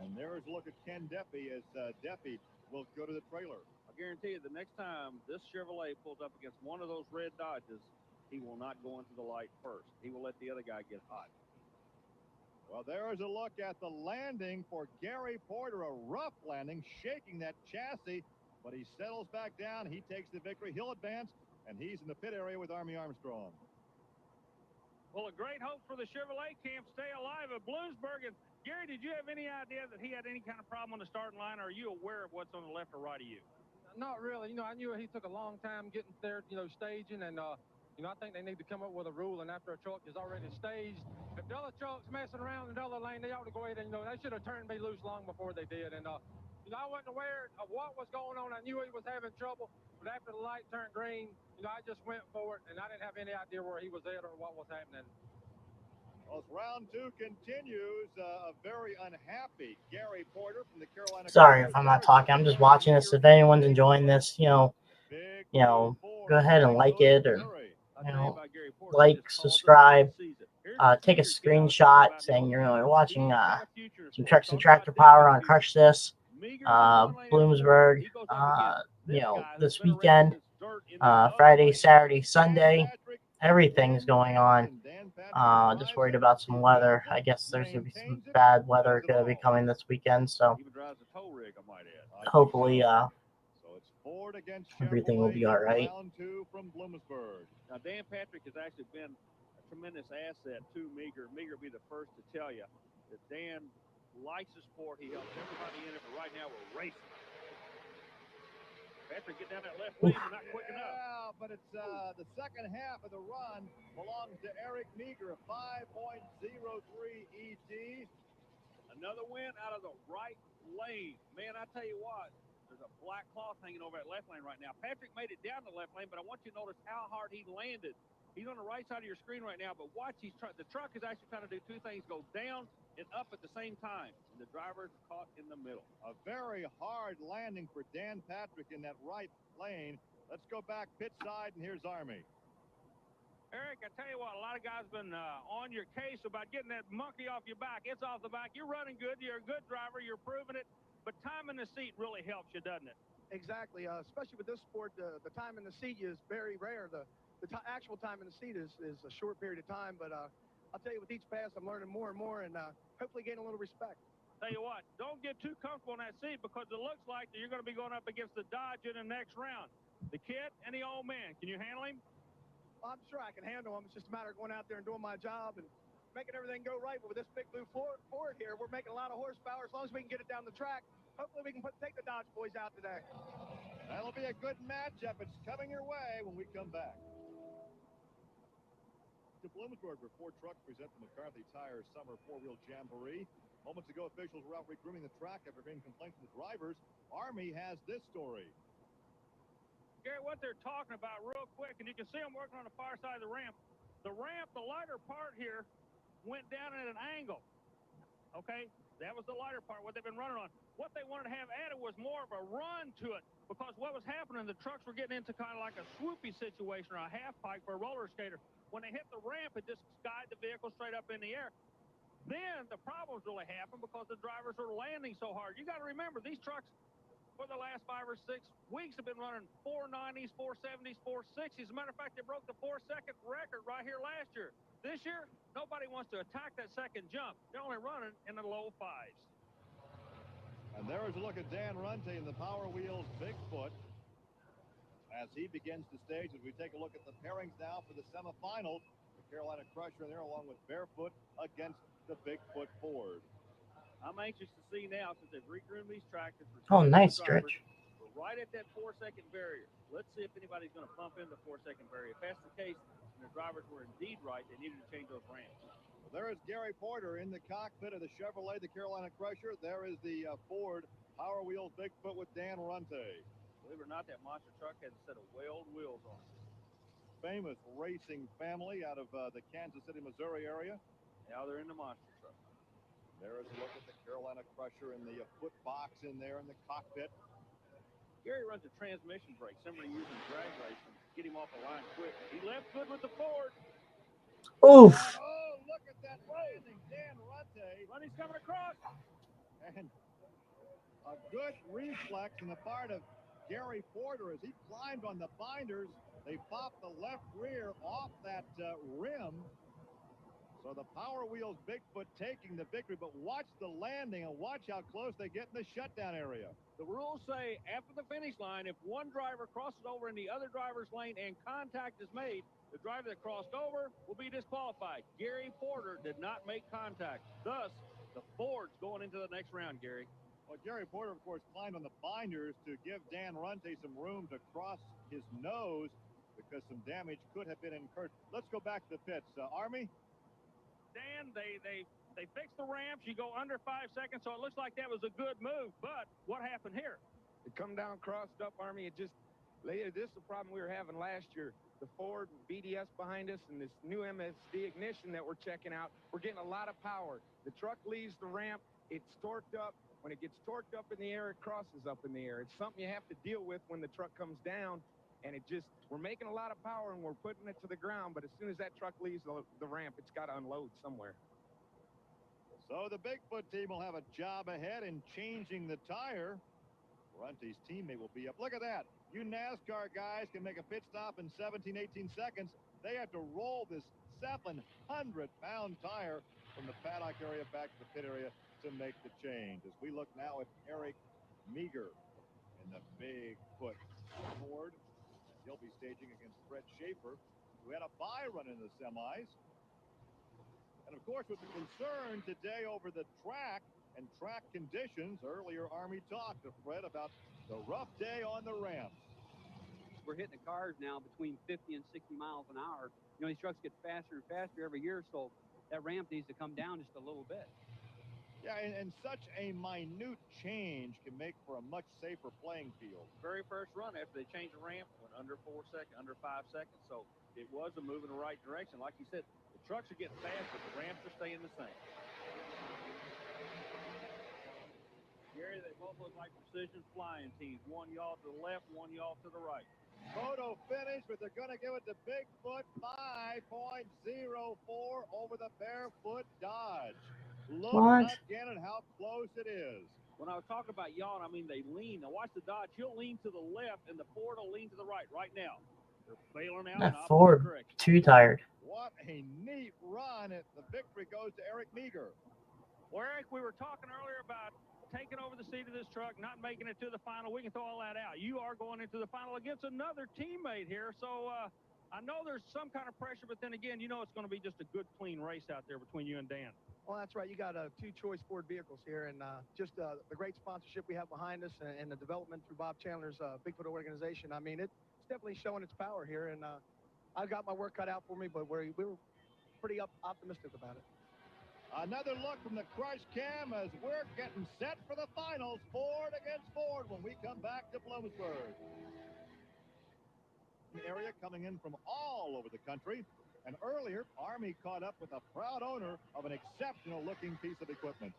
Speaker 9: And there's a look at Ken Duffy as Duffy will go to the trailer.
Speaker 10: I guarantee you the next time this Chevrolet pulls up against one of those red Dodges, he will not go into the light first. He will let the other guy get hot.
Speaker 9: Well, there is a look at the landing for Gary Porter, a rough landing, shaking that chassis, but he settles back down. He takes the victory. He'll advance, and he's in the pit area with Army Armstrong.
Speaker 10: Well, a great hope for the Chevrolet camp stay alive at Bloomsburg. And Gary, did you have any idea that he had any kind of problem on the starting line, or are you aware of what's on the left or right of you?
Speaker 13: Not really. You know, I knew he took a long time getting there, staging, and, I think they need to come up with a rule, and after a truck is already staged, if the other truck's messing around in the other lane, they ought to go ahead and, they should have turned me loose long before they did. And, I wasn't aware of what was going on. I knew he was having trouble, but after the light turned green, I just went for it, and I didn't have any idea where he was at or what was happening.
Speaker 9: Well, as round two continues, a very unhappy Gary Porter from the Carolina.
Speaker 2: Sorry if I'm not talking. I'm just watching this. If anyone's enjoying this, go ahead and like it, or like, subscribe, take a screenshot saying you're watching some Trucks and Tractor Power on Crush This, Bloomsburg, this weekend, Friday, Saturday, Sunday. Everything's going on. Just worried about some weather. I guess there's going to be some bad weather going to be coming this weekend, so hopefully everything will be all right.
Speaker 10: Now, Dan Patrick has actually been a tremendous asset to Meager. Meager will be the first to tell you that Dan likes the sport. He helps everybody in it, but right now we're racing. Patrick, get down that left lane, but not quick enough.
Speaker 9: Yeah, but it's the second half of the run belongs to Eric Meager, a 5.03 ET.
Speaker 10: Another win out of the right lane. Man, I tell you what, there's a black cloth hanging over that left lane right now. Patrick made it down the left lane, but I want you to notice how hard he landed. He's on the right side of your screen right now, but watch, the truck is actually trying to do two things, go down and up at the same time, and the driver's caught in the middle.
Speaker 9: A very hard landing for Dan Patrick in that right lane. Let's go back pit side, and here's Army.
Speaker 10: Eric, I tell you what, a lot of guys have been on your case about getting that monkey off your back. It's off the back. You're running good. You're a good driver. You're proving it. But time in the seat really helps you, doesn't it?
Speaker 13: Exactly. Especially with this sport, the time in the seat is very rare. The actual time in the seat is a short period of time. But I'll tell you, with each pass, I'm learning more and more, and hopefully gain a little respect.
Speaker 10: Tell you what, don't get too comfortable in that seat, because it looks like that you're going to be going up against the Dodge in the next round. The kid and the old man. Can you handle him?
Speaker 13: I'm sure I can handle him. It's just a matter of going out there and doing my job and making everything go right. But with this big blue Ford here, we're making a lot of horsepower. As long as we can get it down the track, hopefully we can take the Dodge boys out today.
Speaker 9: That'll be a good matchup. It's coming your way when we come back. To Bloomsburg, where Ford trucks present the McCarthy Tire Summer 4-Wheel Jamboree. Moments ago, officials were out regrooming the track after being complaints from the drivers. Army has this story.
Speaker 10: Gary, what they're talking about real quick, and you can see them working on the far side of the ramp. The ramp, the lighter part here, went down at an angle. Okay? That was the lighter part, what they've been running on. What they wanted to have added was more of a run to it, because what was happening, the trucks were getting into kind of like a swoopy situation, or a half pipe for a roller skater. When they hit the ramp, it just skied the vehicle straight up in the air. Then the problems really happened because the drivers were landing so hard. You got to remember, these trucks, for the last 5 or 6 weeks have been running 490s, 470s, 460s. As a matter of fact, they broke the 4-second record right here last year. This year, nobody wants to attack that second jump. They're only running in the low 5s.
Speaker 9: And there is a look at Dan Runte in the Power Wheels Bigfoot as he begins the stage. As we take a look at the pairings now for the semifinals, the Carolina Crusher there along with Barefoot against the Bigfoot Ford.
Speaker 10: I'm anxious to see now, since they've regroomed these tractors.
Speaker 2: Oh, nice
Speaker 10: drivers,
Speaker 2: stretch.
Speaker 10: we're right at that 4-second barrier. Let's see if anybody's going to bump in the 4-second barrier. If that's the case, and the drivers were indeed right, they needed to change those ramps.
Speaker 9: Well, there is Gary Porter in the cockpit of the Chevrolet, the Carolina Crusher. There is the Ford Power Wheels Bigfoot with Dan Runte.
Speaker 10: Believe it or not, that monster truck has a set of whaled wheels on it.
Speaker 9: Famous racing family out of the Kansas City, Missouri area.
Speaker 10: Now they're in the monster truck.
Speaker 9: There is a look at the Carolina Crusher in the foot box in there in the cockpit.
Speaker 10: Gary runs a transmission brake, similar to using drag racing. Get him off the line quick. He left good with the Ford.
Speaker 2: Oof.
Speaker 9: Oh, look at that landing, Dan Runte.
Speaker 10: Runny's coming across.
Speaker 9: And a good reflex on the part of Gary Porter as he climbed on the binders. They popped the left rear off that rim. So the Power Wheels Bigfoot taking the victory, but watch the landing and watch how close they get in the shutdown area.
Speaker 10: The rules say after the finish line, if one driver crosses over in the other driver's lane and contact is made, the driver that crossed over will be disqualified. Gary Porter did not make contact. Thus, the Ford's going into the next round, Gary.
Speaker 9: Well, Gary Porter, of course, climbed on the binders to give Dan Runte some room to cross his nose because some damage could have been incurred. Let's go back to the pits. Army?
Speaker 10: Dan, they fixed the ramps. You go under 5 seconds, so it looks like that was a good move. But what happened here?
Speaker 12: It come down crossed up, Army. It just later. This is the problem we were having last year. The Ford BDS behind us and this new MSD ignition that we're checking out. We're getting a lot of power. The truck leaves the ramp. It's torqued up. When it gets torqued up in the air, it crosses up in the air. It's something you have to deal with when the truck comes down. And we're making a lot of power and we're putting it to the ground. But as soon as that truck leaves the ramp, it's got to unload somewhere.
Speaker 9: So the Bigfoot team will have a job ahead in changing the tire. Runte's teammate will be up. Look at that. You NASCAR guys can make a pit stop in 17, 18 seconds. They have to roll this 700-pound tire from the paddock area back to the pit area to make the change. As we look now at Eric Meager in the Bigfoot Ford. He'll be staging against Fred Schaefer, who had a bye run in the semis. And, of course, with the concern today over the track and track conditions, earlier Army talked to Fred about the rough day on the ramps.
Speaker 14: We're hitting the cars now between 50 and 60 miles an hour. You know, these trucks get faster and faster every year, so that ramp needs to come down just a little bit.
Speaker 9: Yeah, and such a minute change can make for a much safer playing field.
Speaker 10: Very first run after they changed the ramp went under 4 seconds, under 5 seconds. So it was a move in the right direction. Like you said, the trucks are getting faster, the ramps are staying the same. Gary, they both look like precision flying teams. One yaw to the left, one yaw to the right.
Speaker 9: Photo finish, but they're going to give it to Bigfoot 5.04 over the Barefoot Dodge. Look again at how close it is.
Speaker 10: When I was talking about yawing, I mean they lean. Now watch the Dodge. He'll lean to the left, and the Ford will lean to the right. Right now, they're bailing out.
Speaker 2: That Ford, too tired.
Speaker 9: What a neat run. The victory goes to Eric Meager.
Speaker 10: Well, Eric, we were talking earlier about taking over the seat of this truck, not making it to the final. We can throw all that out. You are going into the final against another teammate here. So I know there's some kind of pressure, but then again, you know it's going to be just a good, clean race out there between you and Dan.
Speaker 15: Well, that's right. You got two choice Ford vehicles here, and just the great sponsorship we have behind us and the development through Bob Chandler's Bigfoot organization. I mean, it's definitely showing its power here, and I've got my work cut out for me, but we were pretty optimistic about it.
Speaker 9: Another look from the Crush Cam as we're getting set for the finals, Ford against Ford, when we come back to Bloomsburg. An area coming in from all over the country. And earlier, Army caught up with a proud owner of an exceptional-looking piece of equipment.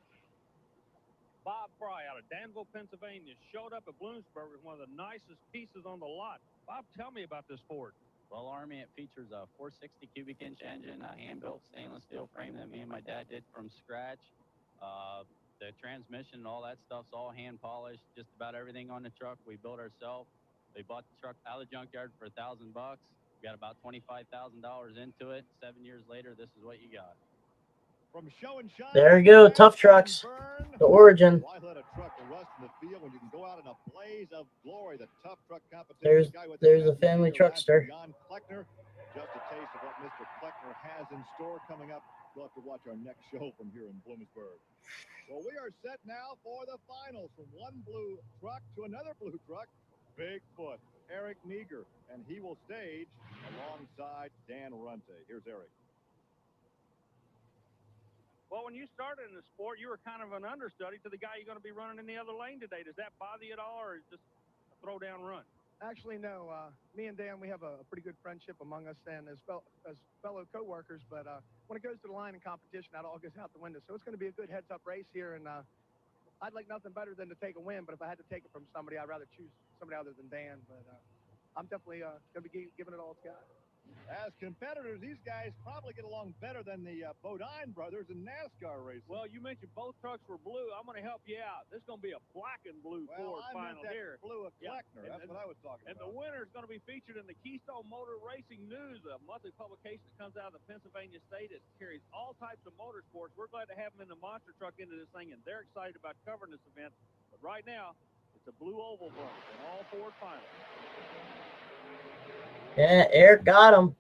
Speaker 10: Bob Fry out of Danville, Pennsylvania, showed up at Bloomsburg with one of the nicest pieces on the lot. Bob, tell me about this Ford.
Speaker 16: Well, Army, it features a 460 cubic inch engine, a hand-built stainless steel frame that me and my dad did from scratch. the transmission and all that stuff's all hand polished. Just about everything on the truck we built ourselves. They bought the truck out of the junkyard for $1,000. We got about $25,000 into it. 7 years later, this is what you got.
Speaker 9: From show and shine,
Speaker 2: There you go, Tough Trucks, the origin.
Speaker 9: why let a truck rust in the field when you can go out in a blaze of glory? The Tough Truck competition.
Speaker 2: There's a family truckster.
Speaker 9: John Kleckner. Just a taste of what Mr. Kleckner has in store coming up. We'll have to watch our next show from here in Bloomsburg. Well, we are set now for the finals. From one blue truck to another blue truck, Bigfoot, Eric Meager, and he will stage alongside Dan Runte. Here's Eric.
Speaker 10: Well, when you started in the sport, you were kind of an understudy to the guy you're going to be running in the other lane today. Does that bother you at all, or is it just a throw-down run?
Speaker 15: Actually, no. Me and Dan, we have a pretty good friendship among us and as fellow co-workers. But when it goes to the line in competition, that all goes out the window. So it's going to be a good heads-up race here. And I'd like nothing better than to take a win. But if I had to take it from somebody, I'd rather choose somebody other than Dan. But I'm definitely going to be giving it all it's got.
Speaker 9: As competitors, these guys probably get along better than the Bodine brothers in NASCAR racing.
Speaker 10: Well, you mentioned both trucks were blue. I'm going to help you out. This is going to be a black and blue Ford final here.
Speaker 9: Blue of Kleckner. That's what I was talking
Speaker 10: about. And the winner is going to be featured in the Keystone Motor Racing News, a monthly publication that comes out of the Pennsylvania state. It carries all types of motorsports. We're glad to have them in the monster truck into this thing, and they're excited about covering this event. But right now, it's a blue oval bunch in all Ford finals.
Speaker 2: Yeah, Eric got him.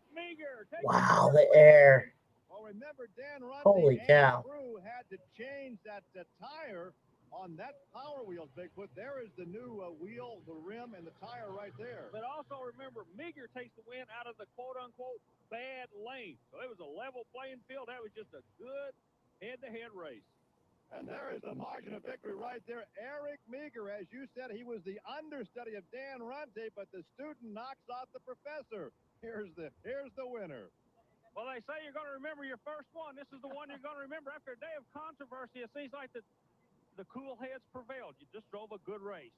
Speaker 2: Wow, the air.
Speaker 9: Well, remember, Dan Runte
Speaker 2: Holy cow.
Speaker 9: and crew had to change that tire on that Power Wheels, Bigfoot. There is the new wheel, the rim, and the tire right there.
Speaker 10: But also remember, Meager takes the win out of the quote-unquote bad lane. So it was a level playing field. That was just a good head-to-head race.
Speaker 9: And there is the margin of victory right there. Eric Meager, as you said, he was the understudy of Dan Runte, but the student knocks out the professor. Here's the winner.
Speaker 10: Well, they say you're going to remember your first one. This is the one you're going to remember. After a day of controversy, it seems like the cool heads prevailed. You just drove a good race.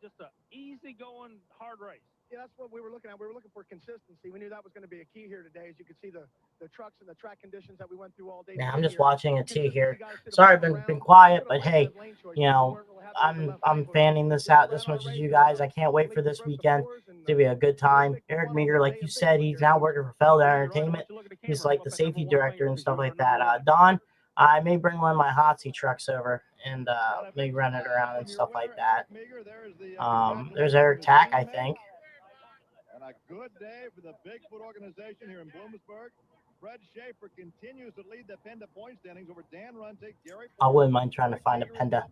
Speaker 10: Just an easy-going, hard race.
Speaker 15: Yeah, that's what we were looking at. We were looking for consistency. We knew that was going to be a key here today. As you can see, the trucks and the track conditions that we went through all day.
Speaker 2: Yeah, I'm just watching a T here. Sorry, I've been quiet, but hey, you know, I'm fanning this out just as much as you guys. I can't wait for this weekend. It's gonna be a good time. Eric Meager, like you said, he's now working for Felder Entertainment. He's like the safety director and stuff like that. Don, I may bring one of my hot seat trucks over and maybe run it around and stuff like that. There's Eric Tack, I think.
Speaker 9: And a good day for the Bigfoot organization here in Bloomsburg. Fred Schaefer continues to lead the Penda point standings over Dan Runte, Gary.
Speaker 2: I wouldn't mind trying to find a Penda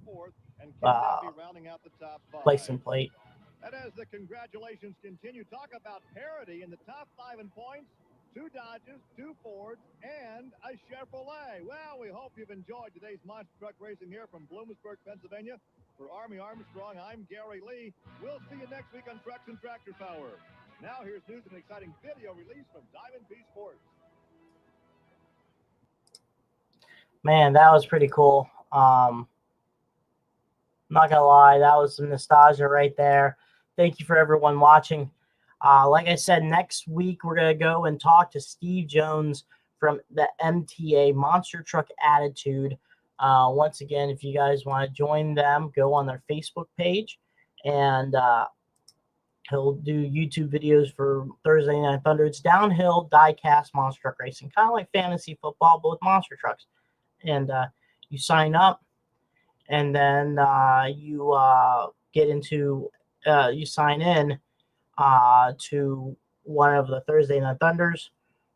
Speaker 2: license plate.
Speaker 9: And as the congratulations continue, talk about parity in the top 5 in points. 2 Dodges, 2 Fords, and a Chevrolet. Well, we hope you've enjoyed today's monster truck racing here from Bloomsburg, Pennsylvania. For Army Armstrong, I'm Gary Lee. We'll see you next week on Trucks and Tractor Power. Now here's news and exciting video release from Diamond P Sports.
Speaker 2: Man, that was pretty cool. Not gonna lie, that was some nostalgia right there. Thank you for everyone watching. Like I said, next week we're gonna go and talk to Steve Jones from the MTA Monster Truck Attitude. Once again, if you guys want to join them, go on their Facebook page, and he'll do YouTube videos for Thursday Night Thunder. It's downhill die-cast monster truck racing, kind of like fantasy football, but with monster trucks. And you sign up, and then you get into you sign in to one of the Thursday Night Thunders,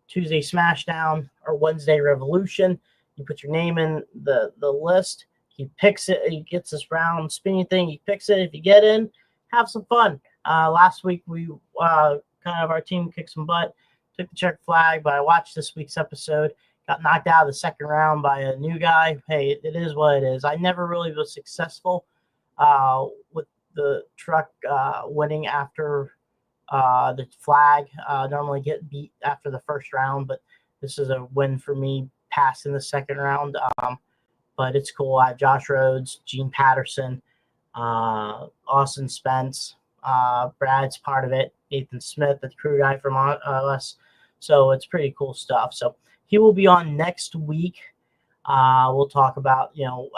Speaker 2: Tuesday Smashdown, or Wednesday Revolution. You put your name in the list. He picks it. He gets this round spinning thing. He picks it. If you get in, have some fun. Last week we our team kicked some butt, took the check flag, but I watched this week's episode. Got knocked out of the second round by a new guy. Hey, it is what it is. I never really was successful with the truck winning after the flag. Normally get beat after the first round, but this is a win for me, passing the second round. But it's cool. I have Josh Rhodes, Gene Patterson, Austin Spence, Brad's part of it, Nathan Smith, the crew guy from us. So it's pretty cool stuff. So he will be on next week. We'll talk about,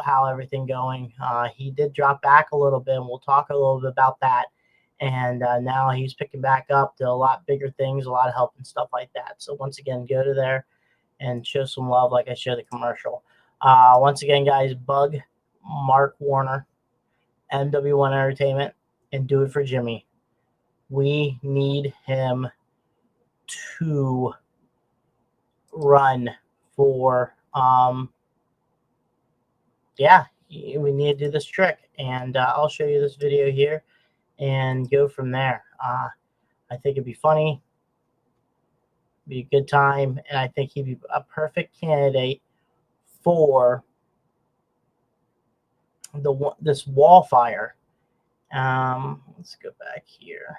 Speaker 2: how everything going. He did drop back a little bit, and we'll talk a little bit about that. And now he's picking back up to a lot bigger things, a lot of help and stuff like that. So once again, go to there and show some love like I showed the commercial. Once again, guys, bug Mark Warner, MW1 Entertainment, and do it for Jimmy. We need him to run for we need to do this trick, and I'll show you this video here and go from there. I think it'd be funny, be a good time, and I think he'd be a perfect candidate for this wall fire. Let's go back here.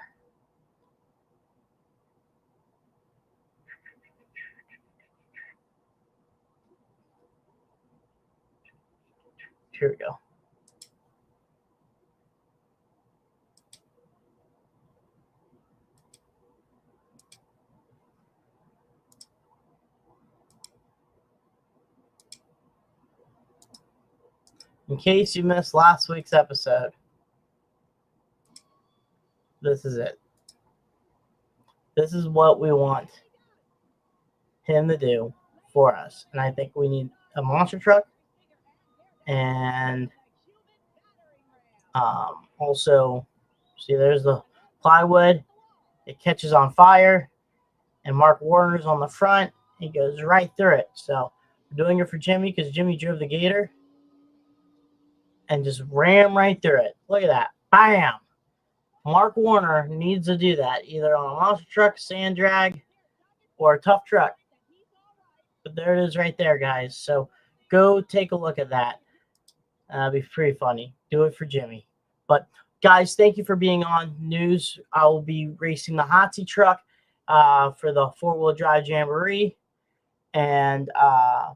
Speaker 2: Here we go. In case you missed last week's episode, this is it. This is what we want him to do for us. And I think we need a monster truck, and also, see, there's the plywood. It catches on fire, and Mark Warner's on the front. He goes right through it. So we're doing it for Jimmy because Jimmy drove the Gator and just ram right through it. Look at that. Bam! Mark Warner needs to do that, either on a monster truck, sand drag, or a tough truck. But there it is right there, guys. So go take a look at that. That'd be pretty funny. Do it for Jimmy. But, guys, thank you for being on news. I will be racing the Hotsy truck for the four-wheel drive Jamboree and all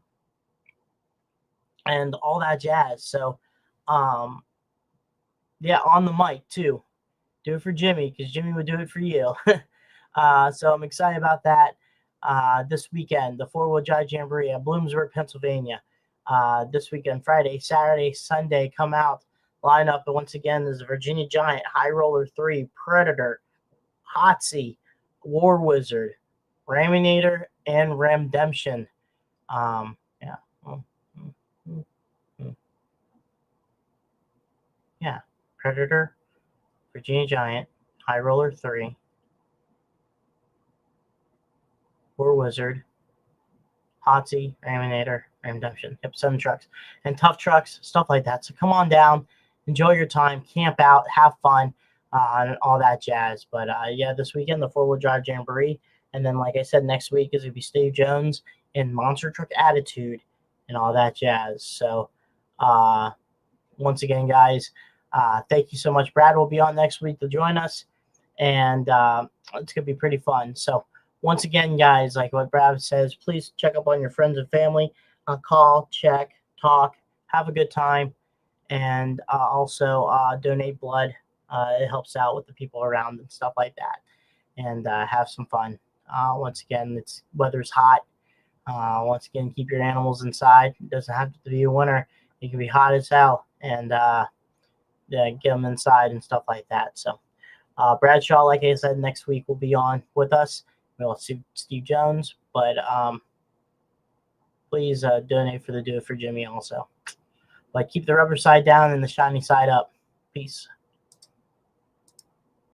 Speaker 2: that jazz. So, on the mic, too. Do it for Jimmy, because Jimmy would do it for you. So I'm excited about that this weekend, the four-wheel drive Jamboree at Bloomsburg, Pennsylvania. This weekend, Friday, Saturday, Sunday, come out, line up. And once again, there's a Virginia Giant, High Roller 3, Predator, Hotsy, War Wizard, Raminator, and Remdemption. Predator, Virginia Giant, High Roller 3, War Wizard, Hotsy, Raminator, Redemption. Yep, 7 trucks. And tough trucks, stuff like that. So come on down, enjoy your time, camp out, have fun, and all that jazz. But this weekend, the four-wheel drive Jamboree. And then, like I said, next week is going to be Steve Jones in Monster Truck Attitude and all that jazz. So once again, guys, thank you so much. Brad will be on next week to join us, and it's going to be pretty fun. So once again, guys, like what Brad says, please check up on your friends and family. Call, check, talk, have a good time, and also donate blood. It helps out with the people around and stuff like that, and have some fun. Once again, weather's hot. Once again, keep your animals inside. It doesn't have to be a winter. It can be hot as hell, and get them inside and stuff like that. So Bradshaw, like I said, next week will be on with us. We'll see Steve Jones, but please donate for the Do It For Jimmy also. But keep the rubber side down and the shiny side up. Peace.